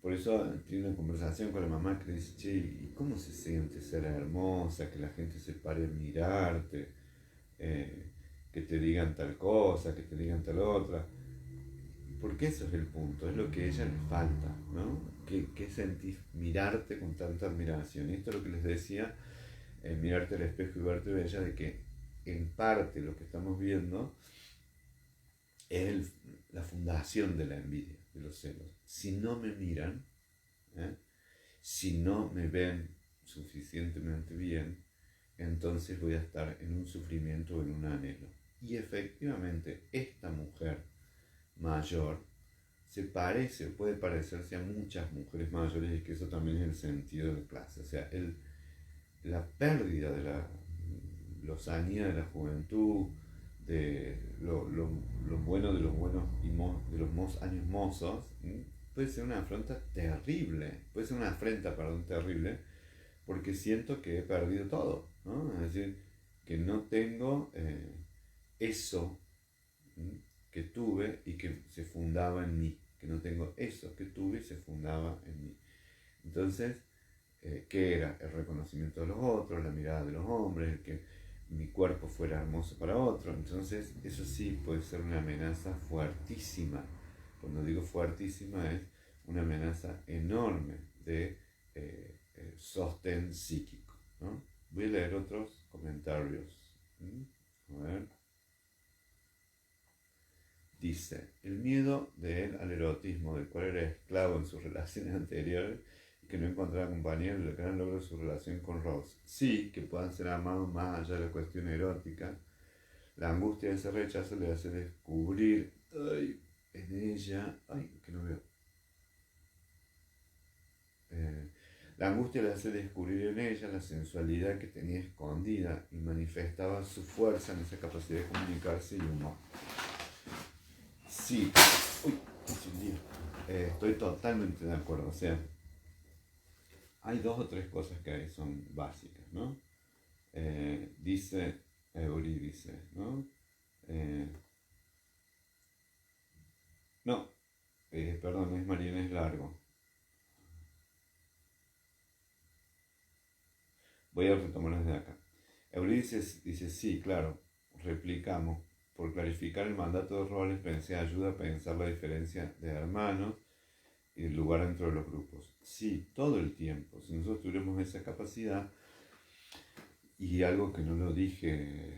Por eso tiene una conversación con la mamá que le dice, che, ¿y cómo se siente ser hermosa? Que la gente se pare a mirarte, que te digan tal cosa, que te digan tal otra. Porque eso es el punto, es lo que a ella le falta, ¿no? ¿Qué sentís mirarte con tanta admiración? Y esto es lo que les decía, mirarte al espejo y verte bella, de que en parte lo que estamos viendo es la fundación de la envidia, de los celos. Si no me miran, si no me ven suficientemente bien, entonces voy a estar en un sufrimiento o en un anhelo. Y efectivamente, esta mujer mayor se parece, puede parecerse a muchas mujeres mayores, y que eso también es el sentido de clase. O sea, la pérdida de la lozanía de la juventud, de lo bueno de los buenos y de los años mozos, puede ser una afrenta terrible, puede ser una afrenta, perdón, terrible, porque siento que he perdido todo, ¿no? Es decir, que no tengo eso que tuve y que se fundaba en mí, que no tengo eso que tuve y se fundaba en mí. Entonces, ¿qué era? El reconocimiento de los otros, la mirada de los hombres, el que mi cuerpo fuera hermoso para otro. Entonces, eso sí puede ser una amenaza fuertísima. Cuando digo fuertísima, es una amenaza enorme de sostén psíquico, ¿no? Voy a leer otros comentarios. A ver. Dice, el miedo de él al erotismo, del cual era esclavo en sus relaciones anteriores y que no encontraba compañero, el gran logro de su relación con Rose. Sí, que puedan ser amados más allá de la cuestión erótica. La angustia de ese rechazo le hace descubrir en ella, que no veo. La angustia le hace descubrir en ella la sensualidad que tenía escondida y manifestaba su fuerza en esa capacidad de comunicarse y humor. Sí, estoy totalmente de acuerdo. O sea, hay dos o tres cosas que ahí son básicas, ¿no? Dice Eurídice, ¿no? No, perdón, es Mariana es largo. Voy a retomarlo desde acá. Eurídice dice, sí, claro, replicamos. Por clarificar el mandato de roles, pensé ayuda a pensar la diferencia de hermanos y el lugar dentro de los grupos. Sí, todo el tiempo. Si nosotros tuviéramos esa capacidad, y algo que no lo dije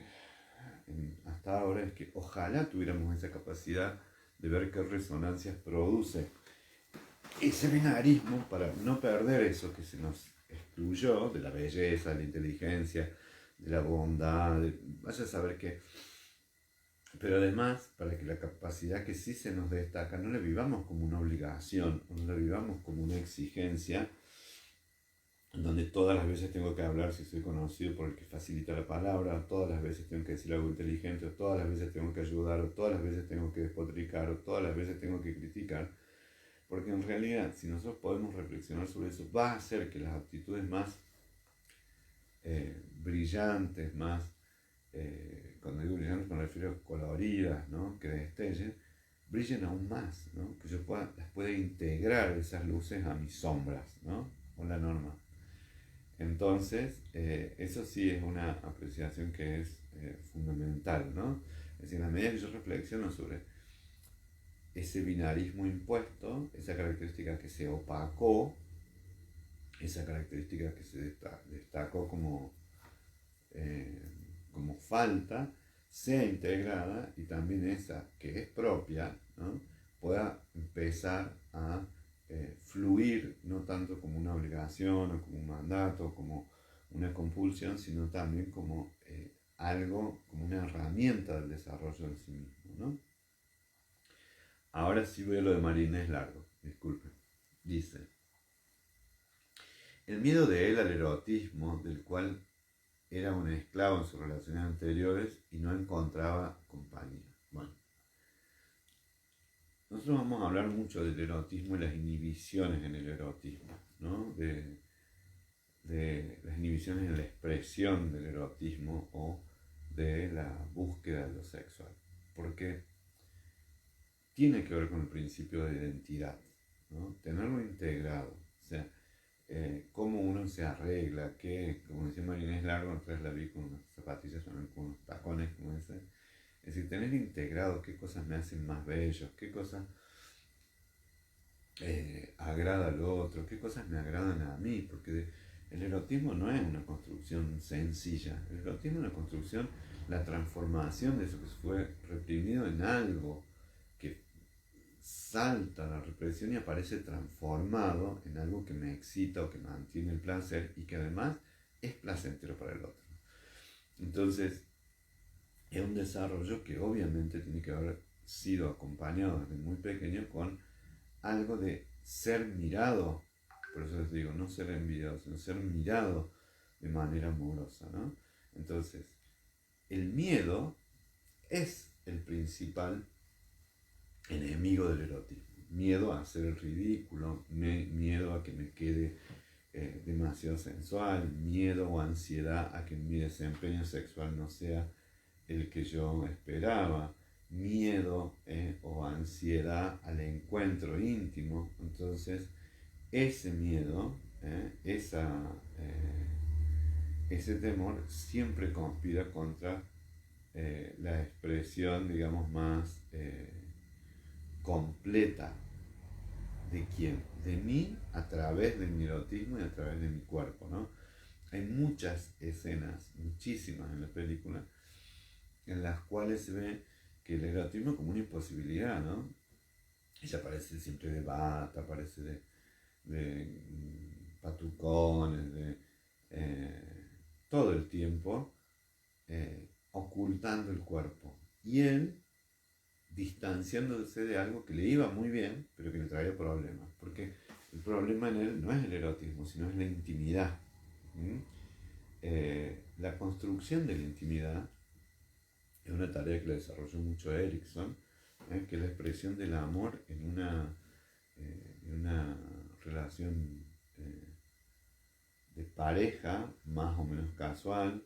hasta ahora, es que ojalá tuviéramos esa capacidad de ver qué resonancias produce ese binarismo para no perder eso que se nos excluyó, de la belleza, de la inteligencia, de la bondad, vaya a saber qué. Pero además, para que la capacidad que sí se nos destaca no la vivamos como una obligación, no la vivamos como una exigencia, donde todas las veces tengo que hablar si soy conocido por el que facilita la palabra, todas las veces tengo que decir algo inteligente, o todas las veces tengo que ayudar, o todas las veces tengo que despotricar, o todas las veces tengo que criticar. Porque en realidad, si nosotros podemos reflexionar sobre eso, va a hacer que las actitudes más brillantes, más, cuando digo brillantes me refiero a coloridas, ¿no? Que destellen, brillen aún más, ¿no? Que yo las pueda integrar esas luces a mis sombras, ¿no? Con la norma. Entonces, eso sí es una apreciación que es fundamental, ¿no? Es decir, en la medida que yo reflexiono sobre ese binarismo impuesto, esa característica que se opacó, esa característica que se destacó como falta, sea integrada, y también esa que es propia, ¿no? Pueda empezar a fluir, no tanto como una obligación o como un mandato, como una compulsión, sino también como algo, como una herramienta del desarrollo de sí mismo, ¿no? Ahora sí voy a lo de Marinés Largo, disculpen. Dice, el miedo de él al erotismo, del cual era un esclavo en sus relaciones anteriores y no encontraba compañía. Bueno, nosotros vamos a hablar mucho del erotismo y las inhibiciones en el erotismo, ¿no? De las inhibiciones en la expresión del erotismo o de la búsqueda de lo sexual. Porque tiene que ver con el principio de identidad, ¿no? Tenerlo integrado. O sea, cómo uno se arregla, que, como decía Marinés Largo, otra la vi con unas zapatillas, con unos tacones, como dice. Es decir, tener integrado qué cosas me hacen más bellos, qué cosas agrada al otro, qué cosas me agradan a mí, porque el erotismo no es una construcción sencilla, el erotismo es una construcción, la transformación de eso que fue reprimido en algo que salta la represión y aparece transformado en algo que me excita o que mantiene el placer y que además es placentero para el otro. Entonces, es un desarrollo que obviamente tiene que haber sido acompañado desde muy pequeño con algo de ser mirado, por eso les digo, no ser envidiado, sino ser mirado de manera amorosa, ¿no? Entonces, el miedo es el principal enemigo del erotismo. Miedo a hacer el ridículo, miedo a que me quede demasiado sensual, miedo o ansiedad a que mi desempeño sexual no sea el que yo esperaba, miedo o ansiedad al encuentro íntimo. Entonces, ese miedo, ese temor siempre conspira contra la expresión, digamos, más completa de quién, de mí a través de mi erotismo y a través de mi cuerpo, ¿no? Hay muchas escenas, muchísimas en la película, en las cuales se ve que el erotismo es como una imposibilidad, ¿no? Ella aparece siempre de bata, aparece de patucones, de todo el tiempo ocultando el cuerpo. Y él distanciándose de algo que le iba muy bien, pero que le traía problemas. Porque el problema en él no es el erotismo, sino es la intimidad. ¿Mm? La construcción de la intimidad es una tarea que le desarrolló mucho Erickson, que es la expresión del amor en una relación de pareja más o menos casual,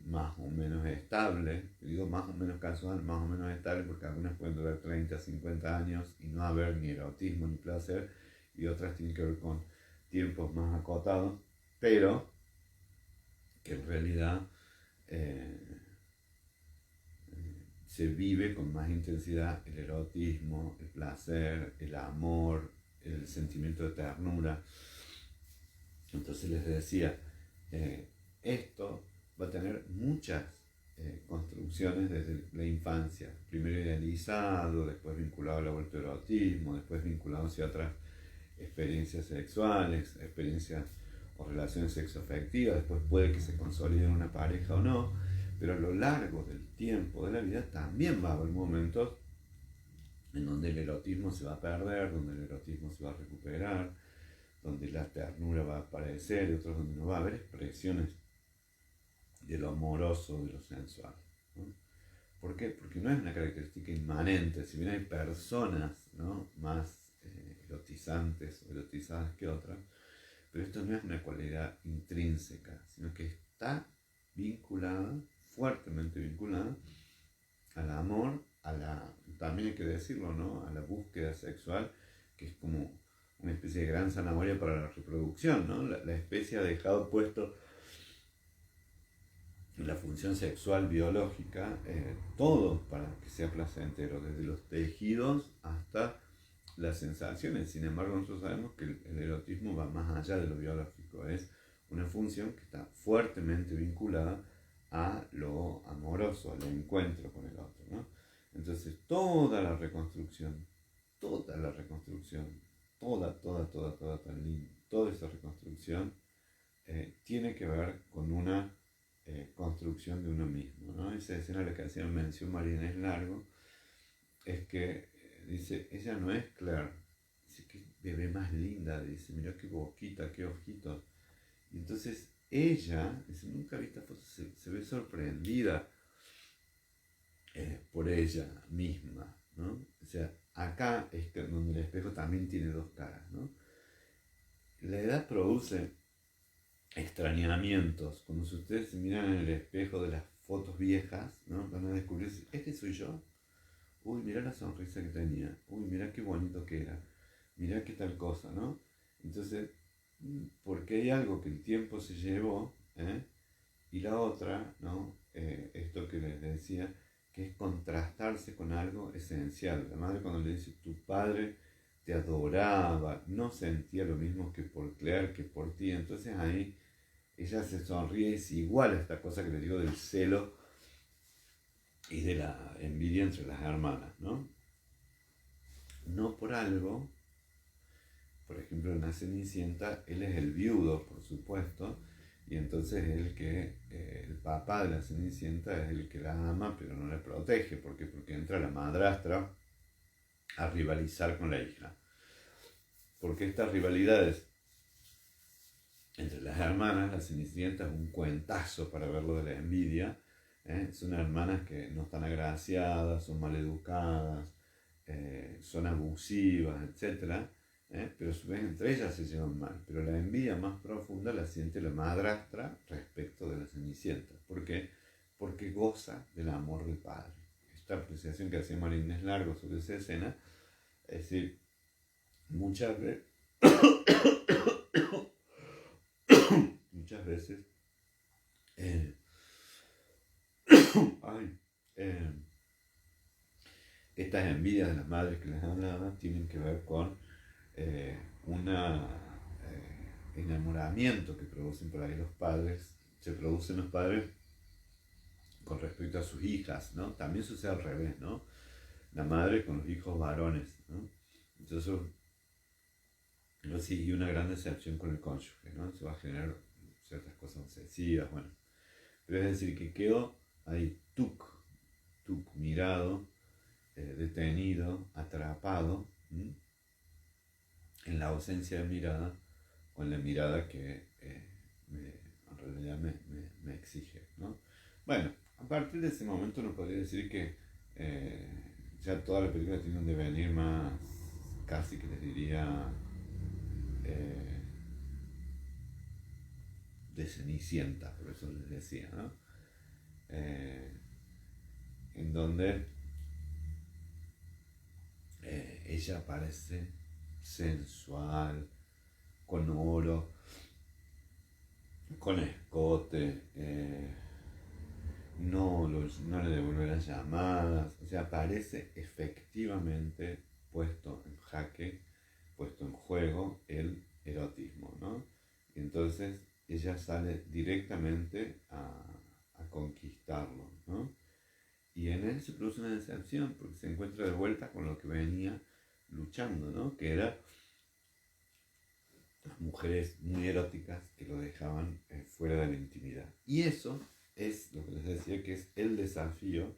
más o menos estable. Digo más o menos casual, más o menos estable, porque algunas pueden durar 30, 50 años y no haber ni erotismo ni placer, y otras tienen que ver con tiempos más acotados, pero que en realidad se vive con más intensidad el erotismo, el placer, el amor, el sentimiento de ternura. Entonces les decía, esto va a tener muchas construcciones desde la infancia, primero idealizado, después vinculado al autoerotismo, después vinculado hacia otras experiencias sexuales, experiencias o relaciones sexoafectivas, después puede que se consolide en una pareja o no, pero a lo largo del tiempo de la vida también va a haber momentos en donde el erotismo se va a perder, donde el erotismo se va a recuperar, donde la ternura va a aparecer, y otros donde no va a haber expresiones de lo amoroso, de lo sensual, ¿no? ¿Por qué? Porque no es una característica inmanente, si bien hay personas, ¿no?, más erotizantes o erotizadas que otras, pero esto no es una cualidad intrínseca, sino que está vinculada, fuertemente vinculada, al amor, también hay que decirlo, ¿no?, a la búsqueda sexual, que es como una especie de gran zanahoria para la reproducción, ¿no? La especie ha dejado puesto la función sexual biológica, todo para que sea placentero, desde los tejidos hasta las sensaciones. Sin embargo, nosotros sabemos que el erotismo va más allá de lo biológico, es una función que está fuertemente vinculada a lo amoroso, al encuentro con el otro, ¿no? Entonces, toda la reconstrucción, toda la reconstrucción, toda esa reconstrucción tiene que ver con una construcción de uno mismo, ¿no? Esa escena a la que hacía mención Marinés Largo es que, dice, ella no es Claire. Dice, qué bebé más linda, dice, mirá qué boquita, qué ojitos. Y entonces ella, dice, nunca vi esta foto, se ve sorprendida por ella misma, ¿no? O sea, acá es donde el espejo también tiene dos caras, ¿no? La edad produce extrañamientos. Cuando ustedes se miran en el espejo de las fotos viejas, ¿no? Van a descubrir, ¿este soy yo? Uy, mira la sonrisa que tenía. Uy, mira qué bonito que era. Mira qué tal cosa, ¿no? Entonces, porque hay algo que el tiempo se llevó, ¿eh? Y la otra, ¿no? Esto que les decía, que es contrastarse con algo esencial. La madre cuando le dice, tu padre te adoraba, no sentía lo mismo que por Claire, que por ti. Entonces ahí ella se sonríe, es igual a esta cosa que les digo del celo y de la envidia entre las hermanas, ¿no? No por algo, por ejemplo, en la Cenicienta, él es el viudo, por supuesto, y entonces el papá de la Cenicienta es el que la ama, pero no la protege. ¿Por qué? Porque entra la madrastra a rivalizar con la hija. Porque estas rivalidades entre las hermanas, la Cenicienta es un cuentazo para ver lo de la envidia. Son hermanas que no están agraciadas, son maleducadas, son abusivas, etc. Pero a su vez entre ellas se llevan mal. Pero la envidia más profunda la siente la madrastra respecto de la Cenicienta. ¿Por qué? Porque goza del amor del padre. Esta apreciación que hacía María Inés Largo sobre esa escena, es decir, muchas veces, muchas veces eh, ay, eh, estas envidias de las madres que les hablaba tienen que ver con un enamoramiento que producen por ahí los padres, se producen los padres con respecto a sus hijas, ¿no? También sucede al revés, ¿no? La madre con los hijos varones, ¿no? Entonces, no sé, y una gran decepción con el cónyuge, ¿no? Se va a generar ciertas cosas obsesivas, bueno. Pero es decir, que quedó ahí tuk mirado, detenido, atrapado, en la ausencia de mirada, con la mirada que en realidad me exige, ¿no? Bueno, a partir de ese momento uno podría decir que ya toda la película tiene un devenir más, casi que les diría, eh, de Cenicienta, por eso les decía, ¿no? En donde ella parece sensual, con oro, con escote, no le devuelve las llamadas, o sea, parece efectivamente puesto en jaque, puesto en juego el erotismo, ¿no? Y entonces ella sale directamente a conquistarlo, ¿no? Y en él se produce una decepción porque se encuentra de vuelta con lo que venía luchando, ¿no? Que era las mujeres muy eróticas que lo dejaban fuera de la intimidad. Y eso es lo que les decía que es el desafío,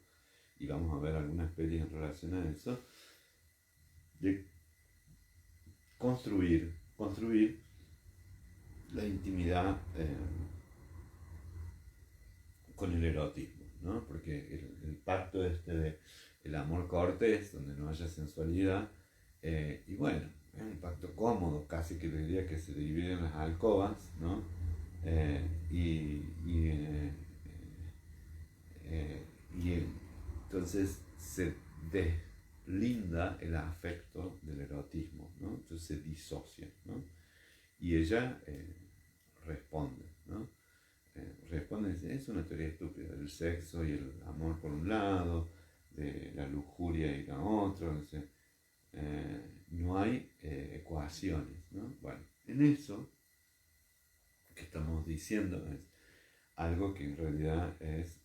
y vamos a ver algunas pelis en relación a eso, de construir la intimidad con el erotismo, ¿no? Porque el pacto este de el amor cortés, donde no haya sensualidad, y bueno, es un pacto cómodo, casi que diría que se divide en las alcobas, ¿no? Y entonces se deslinda el afecto del erotismo, ¿no? Entonces se disocia, ¿no? Y ella responde, ¿no? Responde, es una teoría estúpida del sexo y el amor por un lado, de la lujuria y la otra, no hay ecuaciones, ¿no? Bueno, en eso que estamos diciendo es algo que en realidad es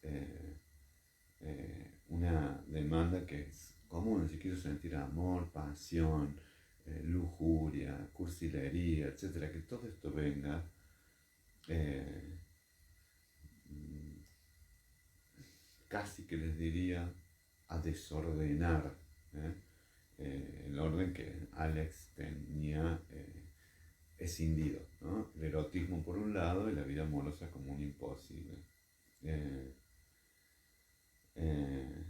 una demanda que es común. Si quiero sentir amor, pasión, lujuria, cursilería, etcétera, que todo esto venga eh, casi que les diría a desordenar El orden que Alex tenía escindido, ¿no? El erotismo por un lado y la vida amorosa como un imposible. Eh, eh,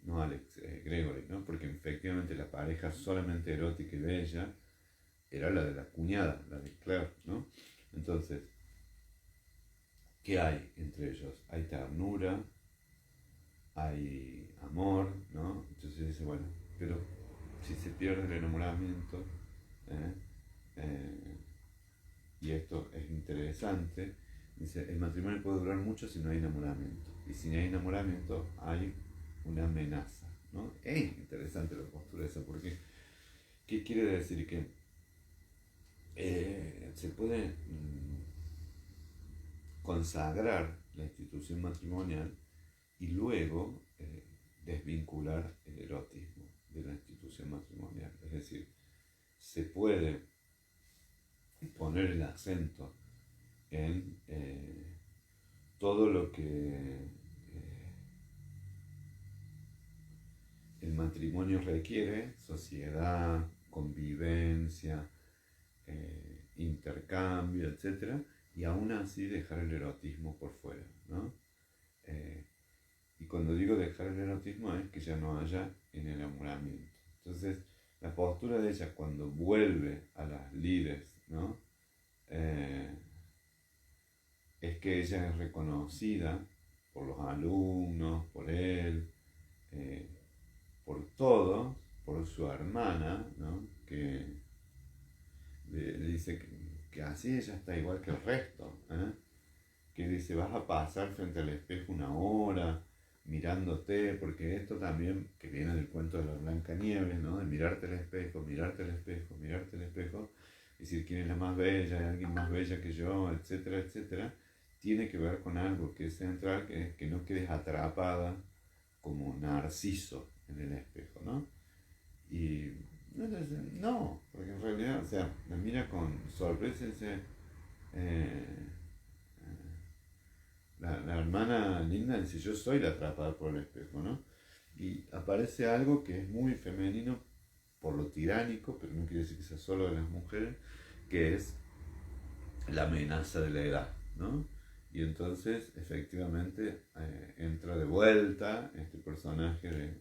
no Alex, Gregory, ¿no? Porque efectivamente la pareja solamente erótica y bella era la de la cuñada, la de Claire, ¿no? Entonces, ¿qué hay entre ellos? Hay ternura, hay amor, ¿no? Entonces dice, bueno, pero si se pierde el enamoramiento, ¿eh? Y esto es interesante, dice, el matrimonio puede durar mucho si no hay enamoramiento, y si no hay enamoramiento hay una amenaza, ¿no? Es interesante la postura esa, porque ¿qué quiere decir? Que se puede consagrar la institución matrimonial y luego desvincular el erotismo de la institución matrimonial. Es decir, se puede poner el acento en todo lo que el matrimonio requiere: sociedad, convivencia, intercambio, etc. Y aún así dejar el erotismo por fuera, ¿no? Y cuando digo dejar el erotismo es que ya no haya en el enamoramiento. Entonces, la postura de ella cuando vuelve a las lides, ¿no? Es que ella es reconocida por los alumnos, por él, por todos, por su hermana, ¿no? Que le dice que así ella está igual que el resto, ¿eh? Que dice, vas a pasar frente al espejo una hora mirándote, porque esto también, que viene del cuento de la Blancanieves, ¿no? De mirarte al espejo, mirarte al espejo, mirarte al espejo, decir quién es la más bella, hay alguien más bella que yo, etcétera, etcétera, tiene que ver con algo que es central, que es que no quedes atrapada como Narciso en el espejo, ¿no? Y no, porque en realidad, o sea, la mira con sorpresa y dice, la hermana linda dice, yo soy la atrapada por el espejo, ¿no? Y aparece algo que es muy femenino por lo tiránico, pero no quiere decir que sea solo de las mujeres, que es la amenaza de la edad, ¿no? Y entonces, efectivamente, entra de vuelta este personaje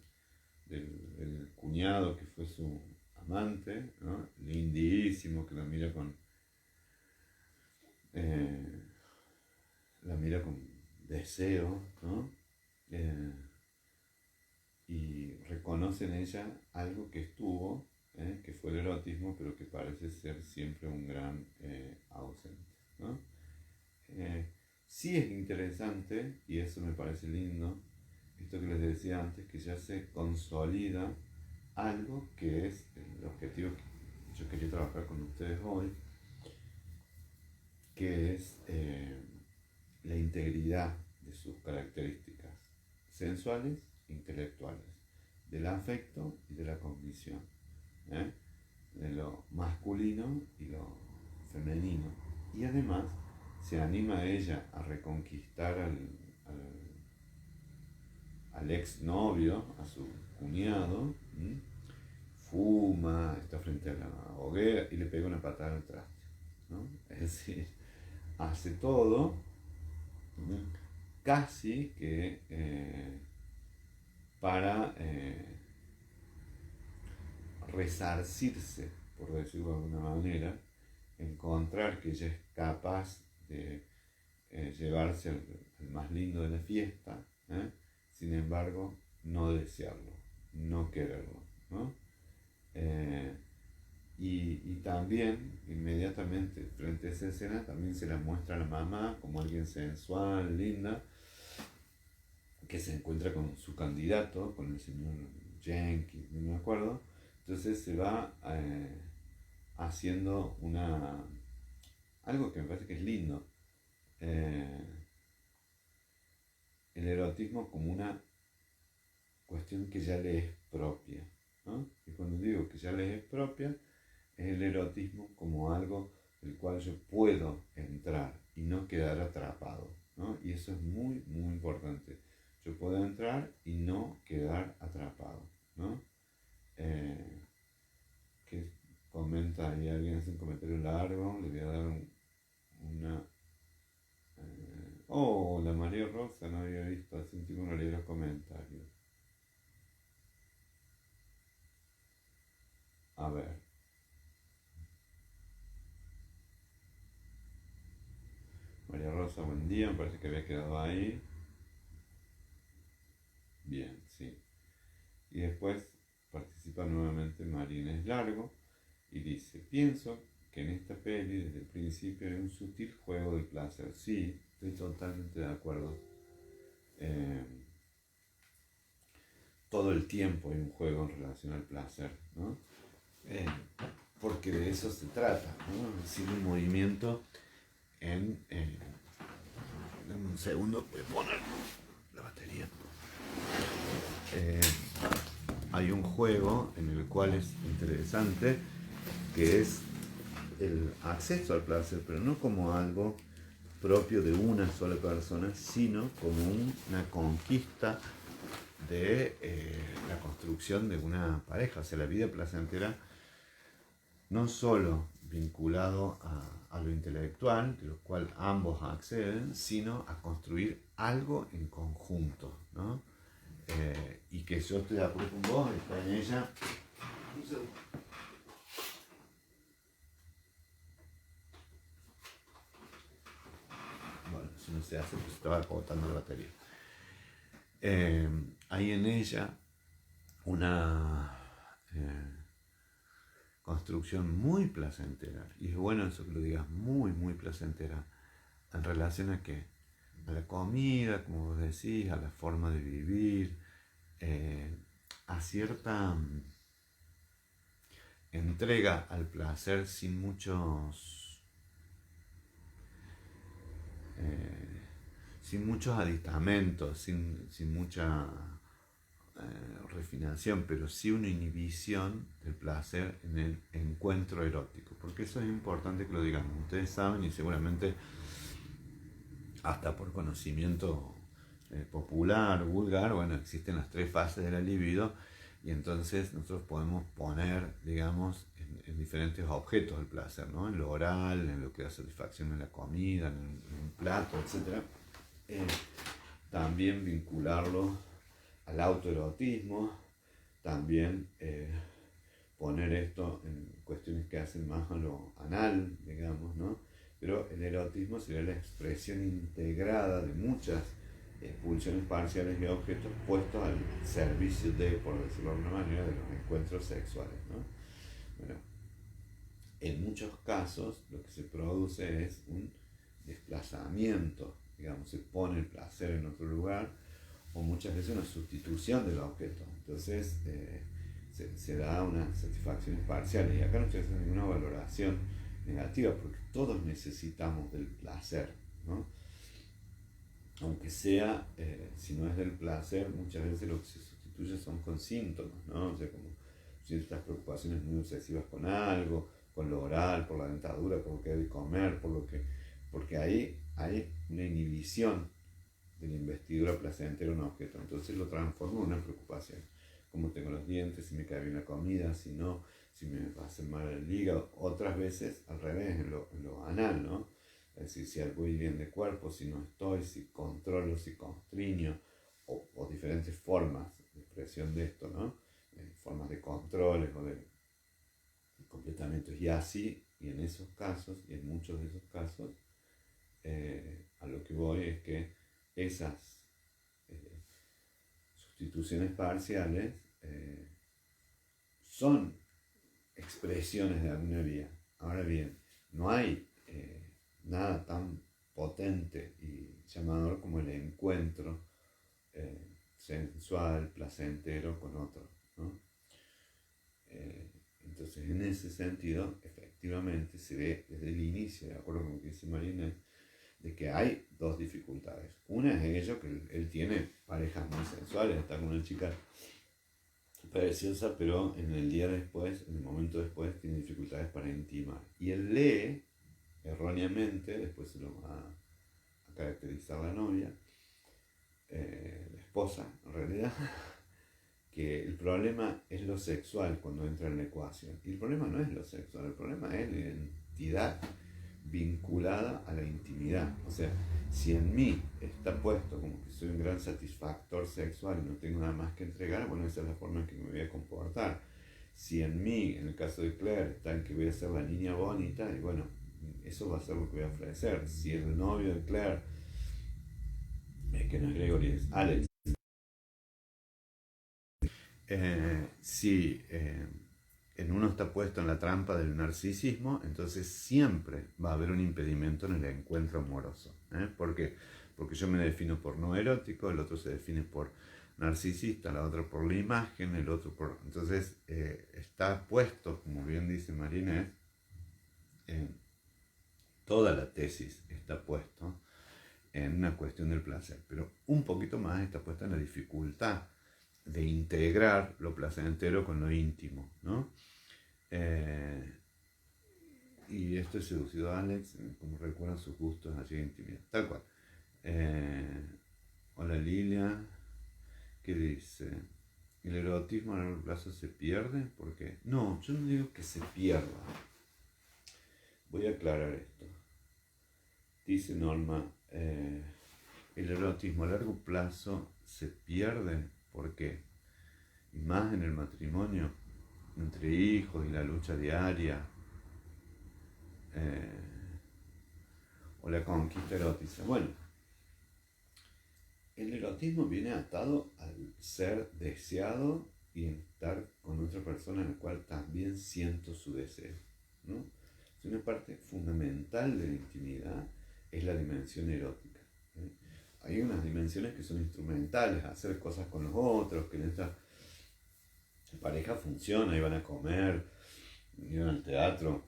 del cuñado que fue su amante, ¿no? Lindísimo, que eh, la mira con deseo, ¿no? Y reconoce en ella algo que estuvo, que fue el erotismo, pero que parece ser siempre un gran ausente, ¿no? Sí es interesante, y eso me parece lindo, esto que les decía antes, que ya se consolida algo que es el objetivo que yo quería trabajar con ustedes hoy, que es la integridad de sus características sensuales e intelectuales, del afecto y de la cognición, ¿eh? De lo masculino y lo femenino. Y además se anima a ella a reconquistar al exnovio, a su cuñado, fuma, está frente a la hoguera y le pega una patada al traste, ¿no? Es decir, hace todo casi que para resarcirse, por decirlo de alguna manera, encontrar que ella es capaz de llevarse al más lindo de la fiesta, sin embargo, no desearlo, no quererlo, ¿no? Y también, inmediatamente, frente a esa escena, también se la muestra a la mamá como alguien sensual, linda, que se encuentra con su candidato, con el señor Jenkins, no me acuerdo. Entonces se va haciendo algo que me parece que es lindo, el erotismo como una cuestión que ya le es propia, ¿no? Y cuando digo que ya les es propia, es el erotismo como algo del cual yo puedo entrar y no quedar atrapado, ¿no? Y eso es muy, muy importante. yo puedo entrar y no quedar atrapado, ¿no? Que comenta ahí, alguien hace un comentario largo, le voy a dar una... la María Rosa, no había visto, hace un tiempo no leí los comentarios. A ver. María Rosa, buen día, me parece que había quedado ahí. Bien, sí. Y después participa nuevamente Marina Largo y dice, pienso que en esta peli desde el principio hay un sutil juego del placer. Sí, estoy totalmente de acuerdo. Todo el tiempo hay un juego en relación al placer, ¿no? Porque de eso se trata, ¿no? Es decir, un movimiento en... dame un segundo, voy a poner la batería. Hay un juego en el cual es interesante, que es el acceso al placer, pero no como algo propio de una sola persona, sino como una conquista de la construcción de una pareja. O sea, la vida placentera no solo vinculado a lo intelectual, de lo cual ambos acceden, sino a construir algo en conjunto, ¿no? Y que yo estoy de acuerdo con vos, está en ella. Bueno, si no se hace, pues estaba agotando la batería. Hay en ella una construcción muy placentera, y es bueno eso que lo digas, muy, muy placentera, en relación a que a la comida, como vos decís, a la forma de vivir, a cierta entrega al placer sin muchos aditamentos, sin mucha refinación, pero sí una inhibición del placer en el encuentro erótico, porque eso es importante que lo digamos. Ustedes saben, y seguramente hasta por conocimiento popular, vulgar, bueno, existen las 3 fases de la libido, y entonces nosotros podemos poner, digamos, en diferentes objetos el placer, ¿no? En lo oral, en lo que da satisfacción en la comida, en un plato, etc. También vincularlo al autoerotismo, también poner esto en cuestiones que hacen más a lo anal, digamos, ¿no? Pero el erotismo sería la expresión integrada de muchas pulsiones parciales y objetos puestos al servicio de, por decirlo de alguna manera, de los encuentros sexuales, ¿no? Bueno, en muchos casos lo que se produce es un desplazamiento, digamos, se pone el placer en otro lugar, o muchas veces una sustitución del objeto. Entonces se da unas satisfacciones parciales, y acá no estoy haciendo ninguna valoración negativa, porque todos necesitamos del placer, ¿no? Aunque sea, si no es del placer, muchas veces lo que se sustituye son con síntomas, ¿no? O sea, como ciertas preocupaciones muy obsesivas con algo, con lo oral, por la dentadura, por lo que hay de comer, porque ahí hay una inhibición de la investidura placentera en un objeto. Entonces lo transformo en una preocupación. Cómo tengo los dientes, si me cae bien la comida, si no, si me va a hacer mal el hígado. Otras veces al revés, en lo anal, ¿no? Es decir, si voy bien de cuerpo, si no estoy, si controlo, si constriño, o diferentes formas de expresión de esto, ¿no? Formas de controles o de completamientos. Y así, y en esos casos, y en muchos de esos casos, a lo que voy es que esas sustituciones parciales son expresiones de alguna vía. Ahora bien, no hay nada tan potente y llamador como el encuentro sensual, placentero con otro, ¿no? Entonces, en ese sentido, efectivamente se ve desde el inicio, de acuerdo con lo que dice Marina, de que hay 2 dificultades. Una es ello, que él tiene parejas muy sensuales, está con una chica preciosa, pero en el día después, en el momento después, tiene dificultades para intimar. Y él lee, erróneamente, después se lo va a caracterizar la novia, la esposa, en realidad, que el problema es lo sexual cuando entra en la ecuación. Y el problema no es lo sexual, el problema es la identidad vinculada a la intimidad. O sea, si en mí está puesto como que soy un gran satisfactor sexual y no tengo nada más que entregar, bueno, esa es la forma en que me voy a comportar. Si en mí, en el caso de Claire, está en que voy a ser la niña bonita, y bueno, eso va a ser lo que voy a ofrecer. Si el novio de Claire, que no es Gregory, es Alex, si en uno está puesto en la trampa del narcisismo, entonces siempre va a haber un impedimento en el encuentro amoroso. ¿Por qué? Porque yo me defino por no erótico, el otro se define por narcisista, la otra por la imagen, el otro por... Entonces está puesto, como bien dice Marina, toda la tesis está puesto en una cuestión del placer, pero un poquito más está puesta en la dificultad de integrar lo placentero con lo íntimo, ¿no? Y esto es seducido a Alex, como recuerdan sus gustos hacia intimidad, tal cual. Hola Lilia, ¿qué dice? ¿El erotismo a largo plazo se pierde? ¿Por qué? No, yo no digo que se pierda. Voy a aclarar esto. Dice Norma, el erotismo a largo plazo se pierde. ¿Por qué? Y más en el matrimonio, entre hijos y la lucha diaria, o la conquista erótica. Bueno, el erotismo viene atado al ser deseado y estar con otra persona en la cual también siento su deseo, ¿no? Una parte fundamental de la intimidad es la dimensión erótica. Hay unas dimensiones que son instrumentales, hacer cosas con los otros, que en esta pareja funciona, iban a comer, iban al teatro,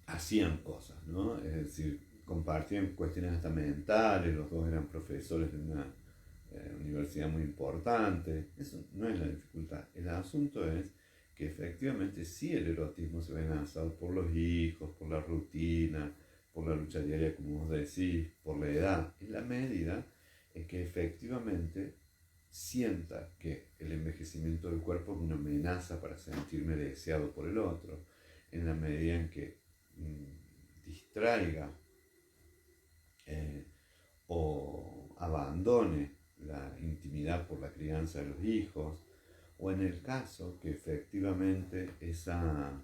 hacían cosas, ¿no? Es decir, compartían cuestiones hasta mentales, los dos eran profesores de una universidad muy importante. Eso no es la dificultad. El asunto es que efectivamente sí el erotismo se ve amenazado por los hijos, por la rutina, por la lucha diaria, como vos decís, por la edad, en la medida en que efectivamente sienta que el envejecimiento del cuerpo es una amenaza para sentirme deseado por el otro, en la medida en que distraiga o abandone la intimidad por la crianza de los hijos, o en el caso que efectivamente esa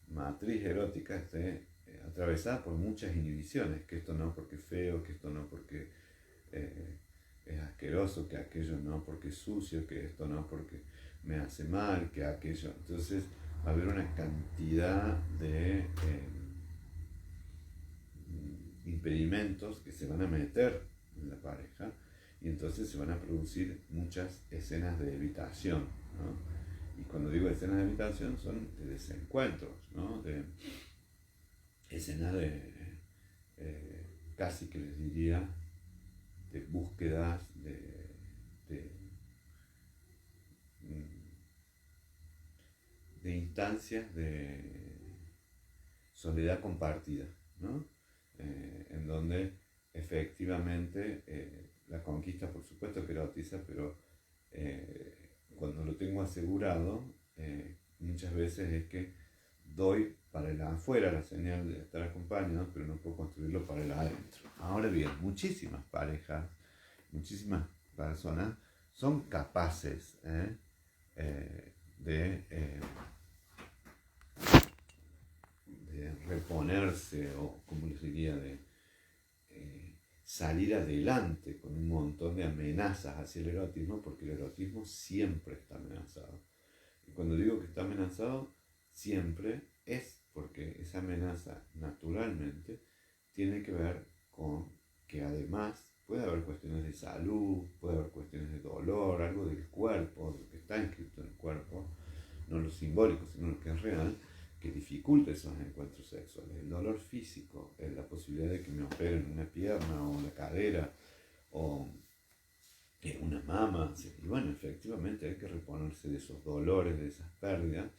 matriz erótica esté atravesada por muchas inhibiciones, que esto no porque es feo, que esto no porque es asqueroso, que aquello no porque es sucio, que esto no porque me hace mal, que aquello. Entonces va a haber una cantidad de impedimentos que se van a meter en la pareja y entonces se van a producir muchas escenas de evitación, ¿no? Y cuando digo escenas de evitación son de desencuentros, ¿no? De escenas de casi que les diría de búsquedas de instancias de soledad compartida, ¿no? En donde efectivamente la conquista por supuesto que erotiza, pero cuando lo tengo asegurado, muchas veces es que doy para el afuera la señal de estar acompañado, pero no puedo construirlo para el adentro. Ahora bien, muchísimas parejas, muchísimas personas son capaces de reponerse, o como les diría, de salir adelante con un montón de amenazas hacia el erotismo, porque el erotismo siempre está amenazado. Y cuando digo que está amenazado, siempre es porque esa amenaza naturalmente tiene que ver con que además puede haber cuestiones de salud, puede haber cuestiones de dolor, algo del cuerpo, lo que está inscrito en el cuerpo, no lo simbólico, sino lo que es real, que dificulta esos encuentros sexuales. El dolor físico, la posibilidad de que me operen una pierna o la cadera o una mama. Y bueno, efectivamente hay que reponerse de esos dolores, de esas pérdidas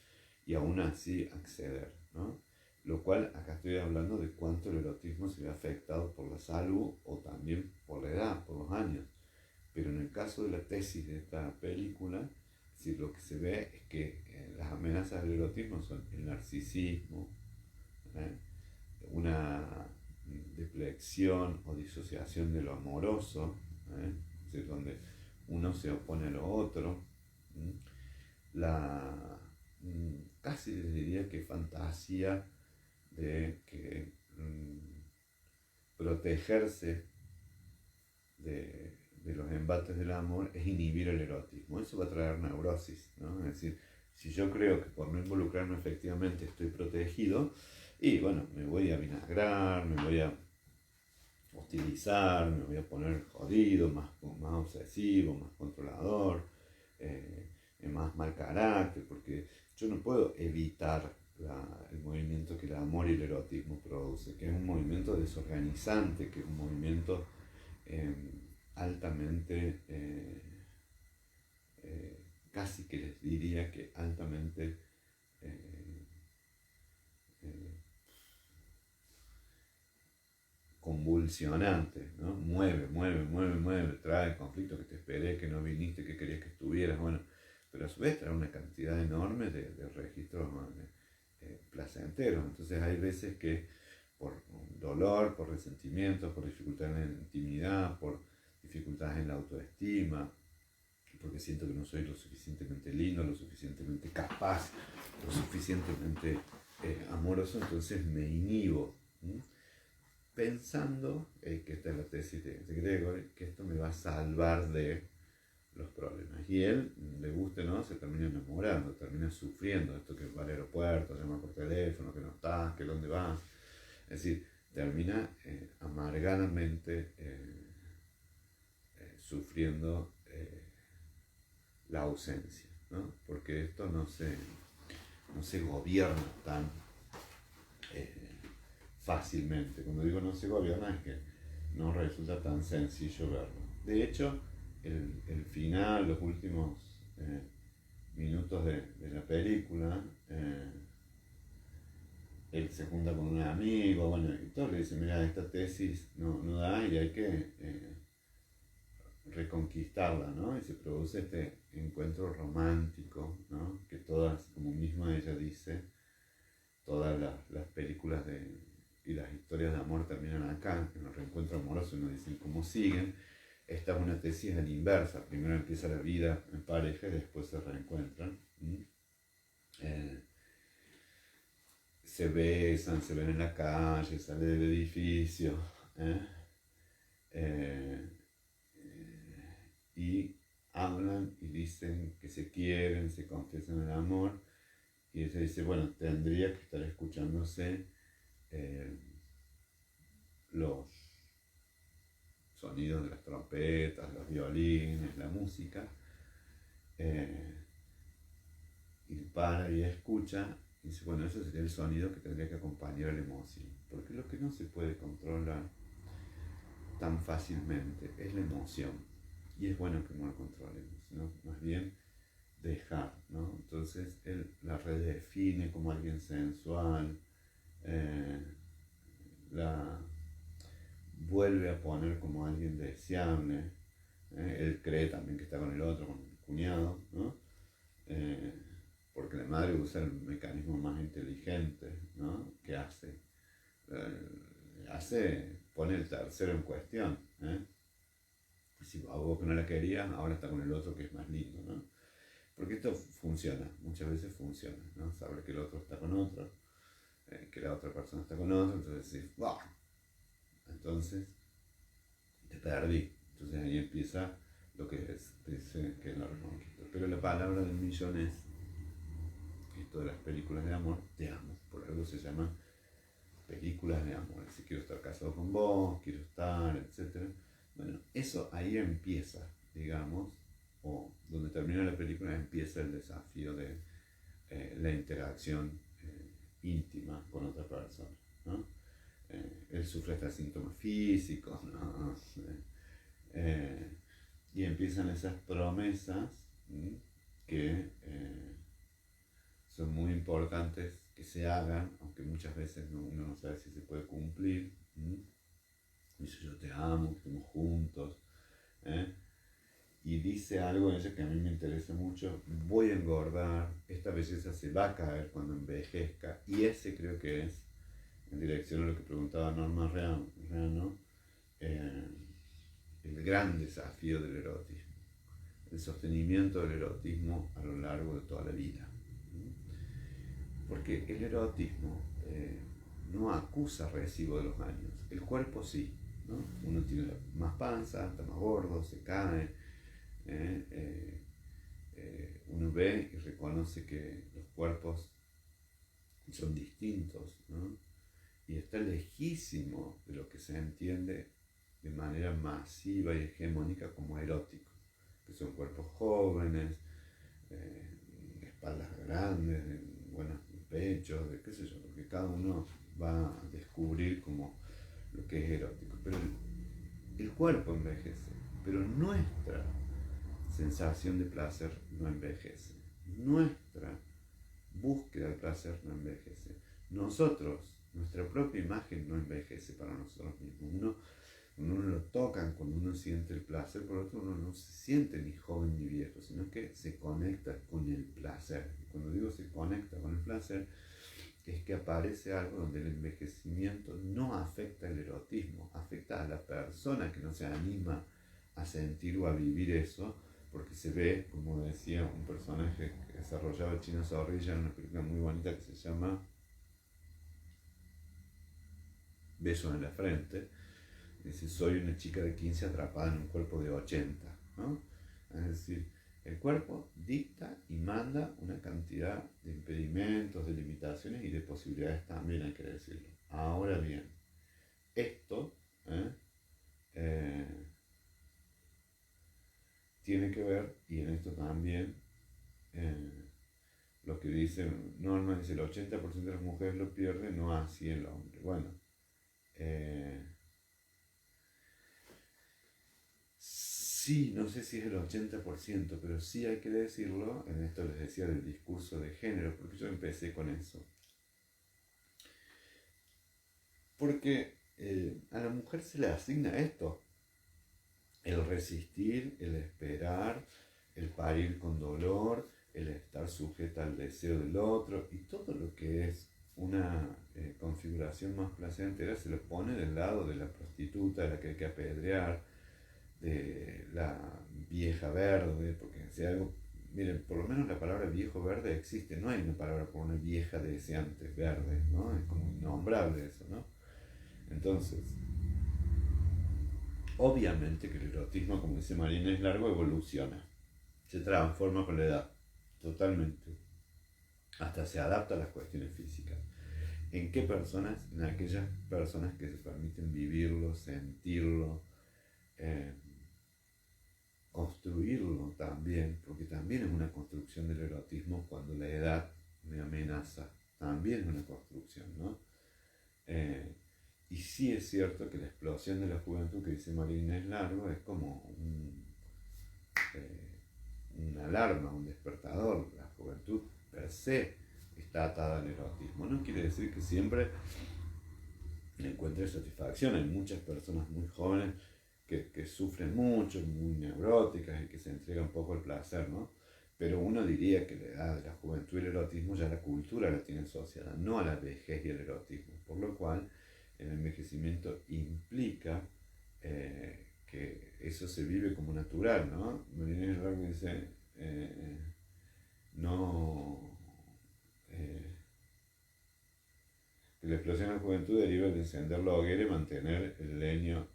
y aún así acceder, ¿no? Lo cual acá estoy hablando de cuánto el erotismo se ve afectado por la salud o también por la edad, por los años. Pero en el caso de la tesis de esta película, es decir, lo que se ve es que las amenazas del erotismo son el narcisismo, ¿eh? Una deflexión o disociación de lo amoroso, ¿eh? Es decir, donde uno se opone a lo otro, ¿eh? La casi les diría que fantasía de que protegerse de los embates del amor es inhibir el erotismo. Eso va a traer neurosis, ¿no? Es decir, si yo creo que por no involucrarme efectivamente estoy protegido, y bueno, me voy a vinagrar, me voy a hostilizar, me voy a poner jodido, más obsesivo, más controlador, más mal carácter, porque yo no puedo evitar el movimiento que el amor y el erotismo produce, que es un movimiento desorganizante, que es un movimiento altamente, casi que les diría que altamente eh, eh, convulsionante, ¿no? Mueve, trae conflicto, que te esperé, que no viniste, que querías que estuvieras, bueno, pero a su vez trae una cantidad enorme de registros placenteros. Entonces hay veces que por dolor, por resentimientos, por dificultades en la intimidad, por dificultades en la autoestima, porque siento que no soy lo suficientemente lindo, lo suficientemente capaz, lo suficientemente amoroso, entonces me inhibo. Pensando, que esta es la tesis de Gregory, que esto me va a salvar de los problemas. Y él, le guste o no, se termina enamorando, termina sufriendo esto que va al aeropuerto, llama por teléfono, que no estás, que dónde vas. Es decir, termina amargadamente sufriendo la ausencia, ¿no? Porque esto no se gobierna tan fácilmente. Cuando digo no se gobierna es que no resulta tan sencillo verlo. De hecho, el final, los últimos minutos de la película, él se junta con un amigo, bueno, y todo le dice, mira, esta tesis no da y hay que reconquistarla, ¿no? Y se produce este encuentro romántico, ¿no? Que todas, como misma ella dice, todas las películas y las historias de amor terminan acá, en el reencuentro amoroso, y nos dicen cómo siguen. Esta es una tesis a la inversa. Primero empieza la vida en pareja y después se reencuentran. Se besan, se ven en la calle, salen del edificio. Y hablan y dicen que se quieren, se confiesan el amor. Y ella dice, bueno, tendría que estar escuchándose los sonidos de las trompetas, los violines, la música, y para y escucha, y dice, bueno, ese sería el sonido que tendría que acompañar a la emoción, porque lo que no se puede controlar tan fácilmente es la emoción, y es bueno que no la controlemos, ¿no? Más bien dejar, ¿no? Entonces él la redefine como alguien sensual, la vuelve a poner como alguien deseable. Él cree también que está con el otro, con el cuñado, ¿no? Porque la madre usa el mecanismo más inteligente, ¿no? Que pone el tercero en cuestión. Si a vos que no la querías, ahora está con el otro que es más lindo, ¿no? Porque esto funciona, muchas veces funciona, ¿no? Saber que el otro está con otro, que la otra persona está con otro, entonces decís, ¡wow! Entonces te perdí. Entonces ahí empieza lo que dice que es la reconquista. Pero la palabra del millón es, esto de las películas de amor, te amo. Por algo se llaman películas de amor. Si quiero estar casado con vos, quiero estar, etc. Bueno, eso ahí empieza, digamos, o donde termina la película empieza el desafío de la interacción íntima con otra persona, ¿no? Él sufre hasta síntomas físicos, ¿no? Y empiezan esas promesas que son muy importantes que se hagan, aunque muchas veces uno no sabe si se puede cumplir. Dice, yo te amo, que estemos juntos. y dice algo de ella que a mí me interesa mucho: voy a engordar, esta belleza se va a caer cuando envejezca, y ese creo que es, en dirección a lo que preguntaba Norma Reano, eh, el gran desafío del erotismo, el sostenimiento del erotismo a lo largo de toda la vida. Porque el erotismo no acusa recibo de los años, el cuerpo sí, ¿no? Uno tiene más panza, está más gordo, se cae, uno ve y reconoce que los cuerpos son distintos, ¿no? Y está lejísimo de lo que se entiende de manera masiva y hegemónica como erótico, que son cuerpos jóvenes, espaldas grandes, buenos pechos, de qué sé yo, lo que cada uno va a descubrir como lo que es erótico. Pero el cuerpo envejece, pero nuestra sensación de placer no envejece, nuestra búsqueda de placer no envejece. Nosotros, nuestra propia imagen no envejece para nosotros mismos. Cuando uno lo toca, cuando uno siente el placer, por otro, uno no se siente ni joven ni viejo, sino que se conecta con el placer. Y cuando digo se conecta con el placer, es que aparece algo donde el envejecimiento no afecta el erotismo, afecta a la persona que no se anima a sentir o a vivir eso, porque se ve, como decía un personaje que desarrollaba Chino Zorrilla en una película muy bonita que se llama Beso en la frente. Dice: soy una chica de 15 atrapada en un cuerpo de 80, ¿no? Es decir, el cuerpo dicta y manda una cantidad de impedimentos, de limitaciones y de posibilidades también, hay que decirlo. Ahora bien, esto tiene que ver, y en esto también, lo que dice Norma, dice: el 80% de las mujeres lo pierden, no así el hombre. Bueno, sí, no sé si es el 80%, pero sí hay que decirlo. En esto les decía del discurso de género, porque yo empecé con eso. Porque a la mujer se le asigna esto: el resistir, el esperar, el parir con dolor, el estar sujeta al deseo del otro, y todo lo que es una configuración más placentera se lo pone del lado de la prostituta, de la que hay que apedrear, de la vieja verde, porque si algo, miren, por lo menos la palabra viejo verde existe, no hay una palabra por una vieja deseante verde, ¿no? Es como innombrable eso, ¿no? Entonces, obviamente que el erotismo, como dice Marina, es largo, evoluciona, se transforma con la edad, totalmente, hasta se adapta a las cuestiones físicas. ¿En qué personas? En aquellas personas que se permiten vivirlo, sentirlo, eh, construirlo también, porque también es una construcción del erotismo cuando la edad me amenaza, también es una construcción, ¿no? Y sí es cierto que la explosión de la juventud que dice Marina es largo, es como una alarma, un despertador. La juventud per se está atada al erotismo. No quiere decir que siempre encuentre satisfacción. Hay muchas personas muy jóvenes que sufren mucho, muy neuróticas y que se entregan poco al placer, ¿no? Pero uno diría que la edad de la juventud y el erotismo ya la cultura la tiene asociada, no a la vejez y el erotismo. Por lo cual, el envejecimiento implica que eso se vive como natural, ¿no? Marina Herrera dice: no, que la explosión de la juventud deriva de encender la hoguera y mantener el leño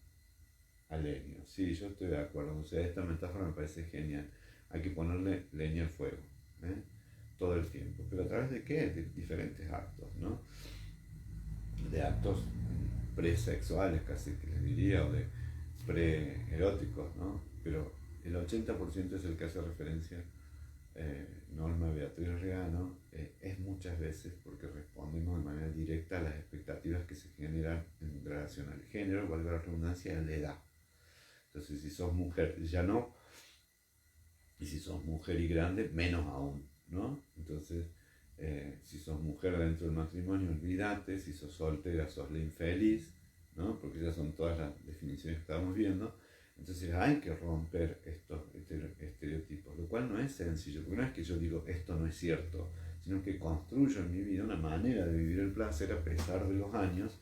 a leño. Sí, yo estoy de acuerdo. O sea, esta metáfora me parece genial. Hay que ponerle leña al fuego, todo el tiempo. ¿Pero a través de qué? De diferentes actos, ¿no? De actos presexuales, casi que les diría, o de pre-eróticos, ¿no? Pero el 80% es el que hace referencia Norma Beatriz Reano, es muchas veces porque respondemos de manera directa a las expectativas que se generan en relación al género, valga la redundancia, y a la edad. Entonces, si sos mujer, ya no, y si sos mujer y grande, menos aún, ¿no? Entonces, si sos mujer dentro del matrimonio, olvídate. Si sos soltera, sos la infeliz, ¿no? Porque esas son todas las definiciones que estamos viendo. Entonces hay que romper estos estereotipos, lo cual no es sencillo, porque no es que yo digo esto no es cierto, sino que construyo en mi vida una manera de vivir el placer a pesar de los años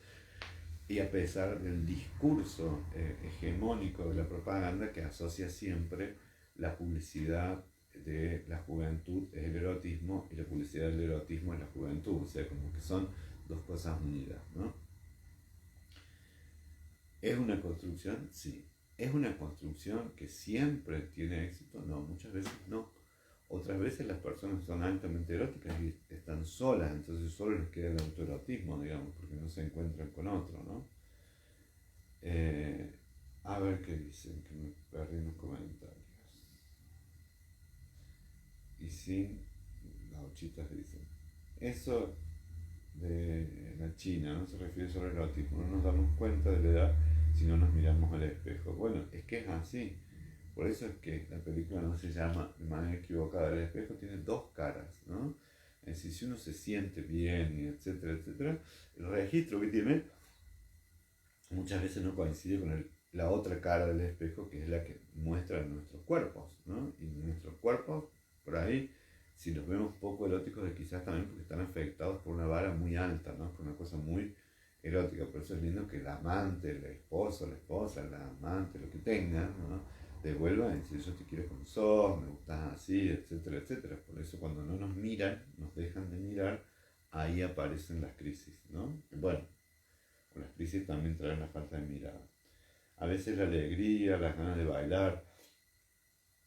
y a pesar del discurso hegemónico de la propaganda que asocia siempre la publicidad de la juventud es el erotismo y la publicidad del erotismo es la juventud, o sea, como que son dos cosas unidas, ¿no? ¿Es una construcción? Sí. ¿Es una construcción que siempre tiene éxito? No, muchas veces no. Otras veces las personas son altamente eróticas y están solas, entonces solo les queda el autoerotismo, digamos, porque no se encuentran con otro, ¿no? A ver qué dicen, que me perdí en los comentarios. Y sin gauchitas dicen. Eso de la China no se refiere solo al erotismo, no nos damos cuenta de la edad si no nos miramos al espejo. Bueno, es que es así. Por eso es que la película no se llama de manera equivocada. El espejo tiene dos caras, ¿no? Es decir, si uno se siente bien, y etcétera, etcétera, el registro que tiene muchas veces no coincide con la otra cara del espejo, que es la que muestra nuestros cuerpos, ¿no? Y nuestros cuerpos, por ahí, si los vemos poco eróticos, es quizás también porque están afectados por una vara muy alta, ¿no? Por una cosa muy erótica. Por eso es lindo que el amante, el esposo, la esposa, la amante, lo que tengan, ¿no? Devuelvan y decir yo te quiero como sos, me gustas así, etcétera, etcétera. Por eso cuando no nos miran, nos dejan de mirar, ahí aparecen las crisis, ¿no? Bueno, las crisis también traen la falta de mirada. A veces la alegría, las ganas de bailar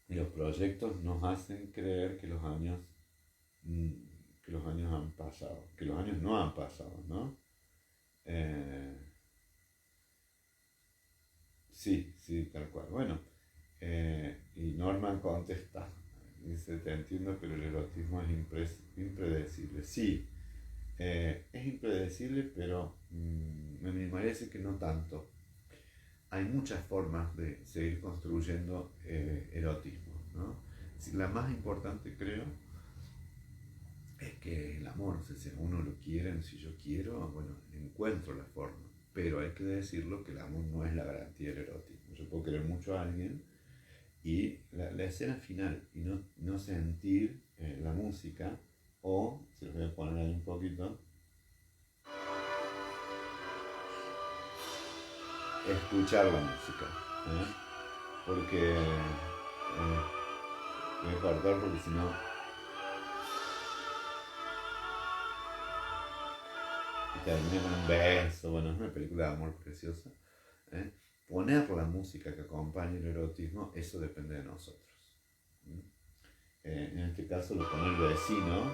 y los proyectos nos hacen creer que los años han pasado, que los años no han pasado, ¿no? Eh, sí, sí, tal cual. Bueno, y Norman contesta, dice, te entiendo, pero el erotismo es impredecible. Sí, es impredecible, pero me animaría a decir que no tanto. Hay muchas formas de seguir construyendo erotismo, ¿no? Si la más importante, creo, es que el amor, o sea, si a uno lo quieren, si yo quiero, bueno, encuentro la forma. Pero hay que decirlo que el amor no es la garantía del erotismo. Yo puedo querer mucho a alguien y la escena final y no sentir la música, o, se los voy a poner ahí un poquito, escuchar la música, ¿eh? Porque voy a cortar porque si no, y termina con un beso. Bueno, es una película de amor preciosa, ¿eh? Poner la música que acompañe el erotismo, eso depende de nosotros. En este caso lo pone el vecino,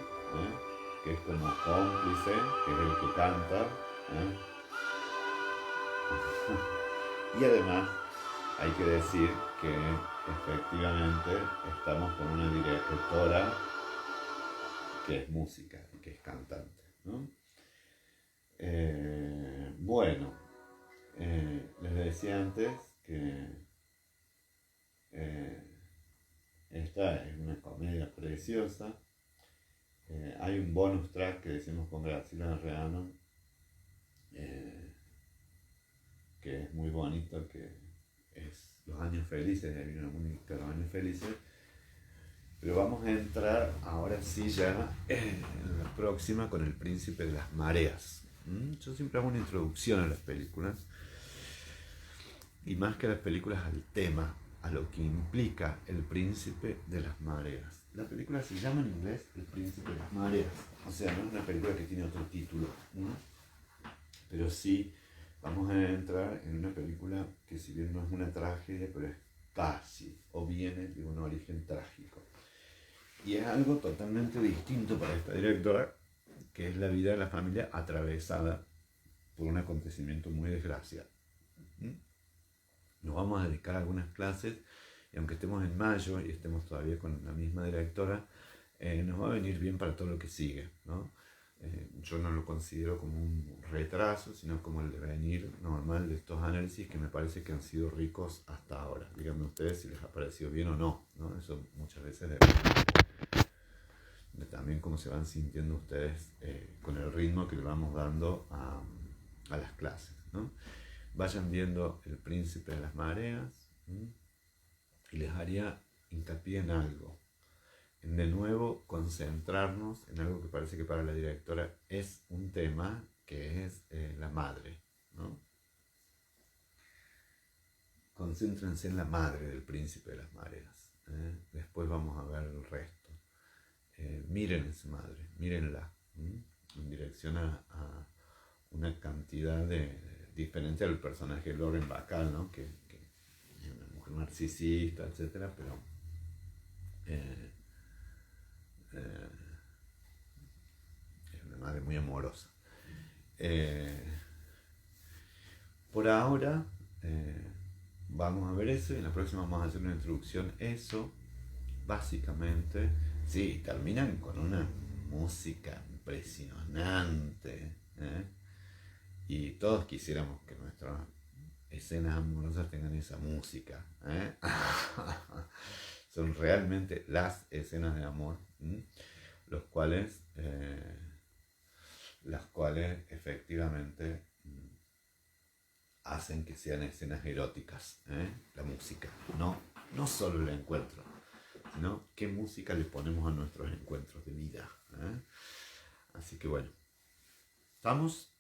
que es como cómplice, que es el que canta, ¿eh? Y además hay que decir que efectivamente estamos con una directora que es música y que es cantante, ¿no? Bueno, les decía antes que eh, esta es una comedia preciosa. Hay un bonus track que decimos con Graciela Reano, que es muy bonito, que es Los Años Felices, hay una música de Los Años Felices. Pero vamos a entrar ahora sí ya en la próxima con El Príncipe de las Mareas. Yo siempre hago una introducción a las películas, y más que a las películas, al tema, a lo que implica El Príncipe de las Mareas. La película se llama en inglés El Príncipe de las Mareas, o sea, no es una película que tiene otro título, pero sí vamos a entrar en una película que, si bien no es una tragedia, pero es casi, o viene de un origen trágico. Y es algo totalmente distinto para esta directora, que es la vida de la familia atravesada por un acontecimiento muy desgraciado. Nos vamos a dedicar a algunas clases, y aunque estemos en mayo y estemos todavía con la misma directora, nos va a venir bien para todo lo que sigue, ¿no? Yo no lo considero como un retraso, sino como el devenir normal de estos análisis, que me parece que han sido ricos hasta ahora. Díganme ustedes si les ha parecido bien o no, ¿no? Eso muchas veces depende de también cómo se van sintiendo ustedes con el ritmo que le vamos dando a las clases, ¿no? Vayan viendo El Príncipe de las Mareas, ¿m? Y les haría hincapié en algo, en de nuevo concentrarnos en algo que parece que para la directora es un tema, que es la madre, ¿no? Concéntrense en la madre del príncipe de las mareas. Después vamos a ver el resto. Miren esa madre, mírenla, en dirección a una cantidad diferente al personaje de Lauren Bacall, ¿no? Que es una mujer narcisista, etcétera, pero eh, eh, es una madre muy amorosa. Eh, por ahora vamos a ver eso y en la próxima vamos a hacer una introducción. Eso, básicamente, sí, terminan con una música impresionante. Y todos quisiéramos que nuestras escenas amorosas tengan esa música. Son realmente las escenas de amor, los cuales, las cuales efectivamente hacen que sean escenas eróticas, la música, no solo el encuentro, sino qué música le ponemos a nuestros encuentros de vida. Así que bueno, estamos.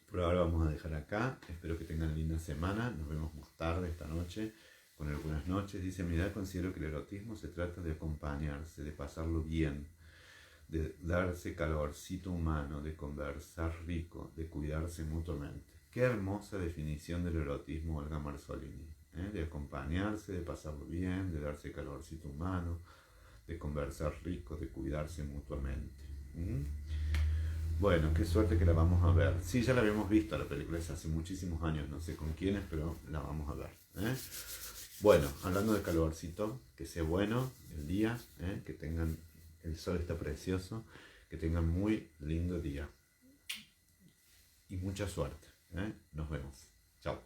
Por ahora vamos a dejar acá. Espero que tengan linda semana. Nos vemos más tarde esta noche con algunas noches. Dice, mi edad considero que el erotismo se trata de acompañarse, de pasarlo bien, de darse calorcito humano, de conversar rico, de cuidarse mutuamente. Qué hermosa definición del erotismo, Olga Marzolini. De acompañarse, de pasarlo bien, de darse calorcito humano, de conversar rico, de cuidarse mutuamente. Bueno, qué suerte que la vamos a ver. Sí, ya la habíamos visto, la película es hace muchísimos años, no sé con quiénes, pero la vamos a ver. Bueno, hablando de calorcito, que sea bueno el día, que tengan, el sol está precioso, que tengan muy lindo día. Y mucha suerte. Nos vemos. Chao.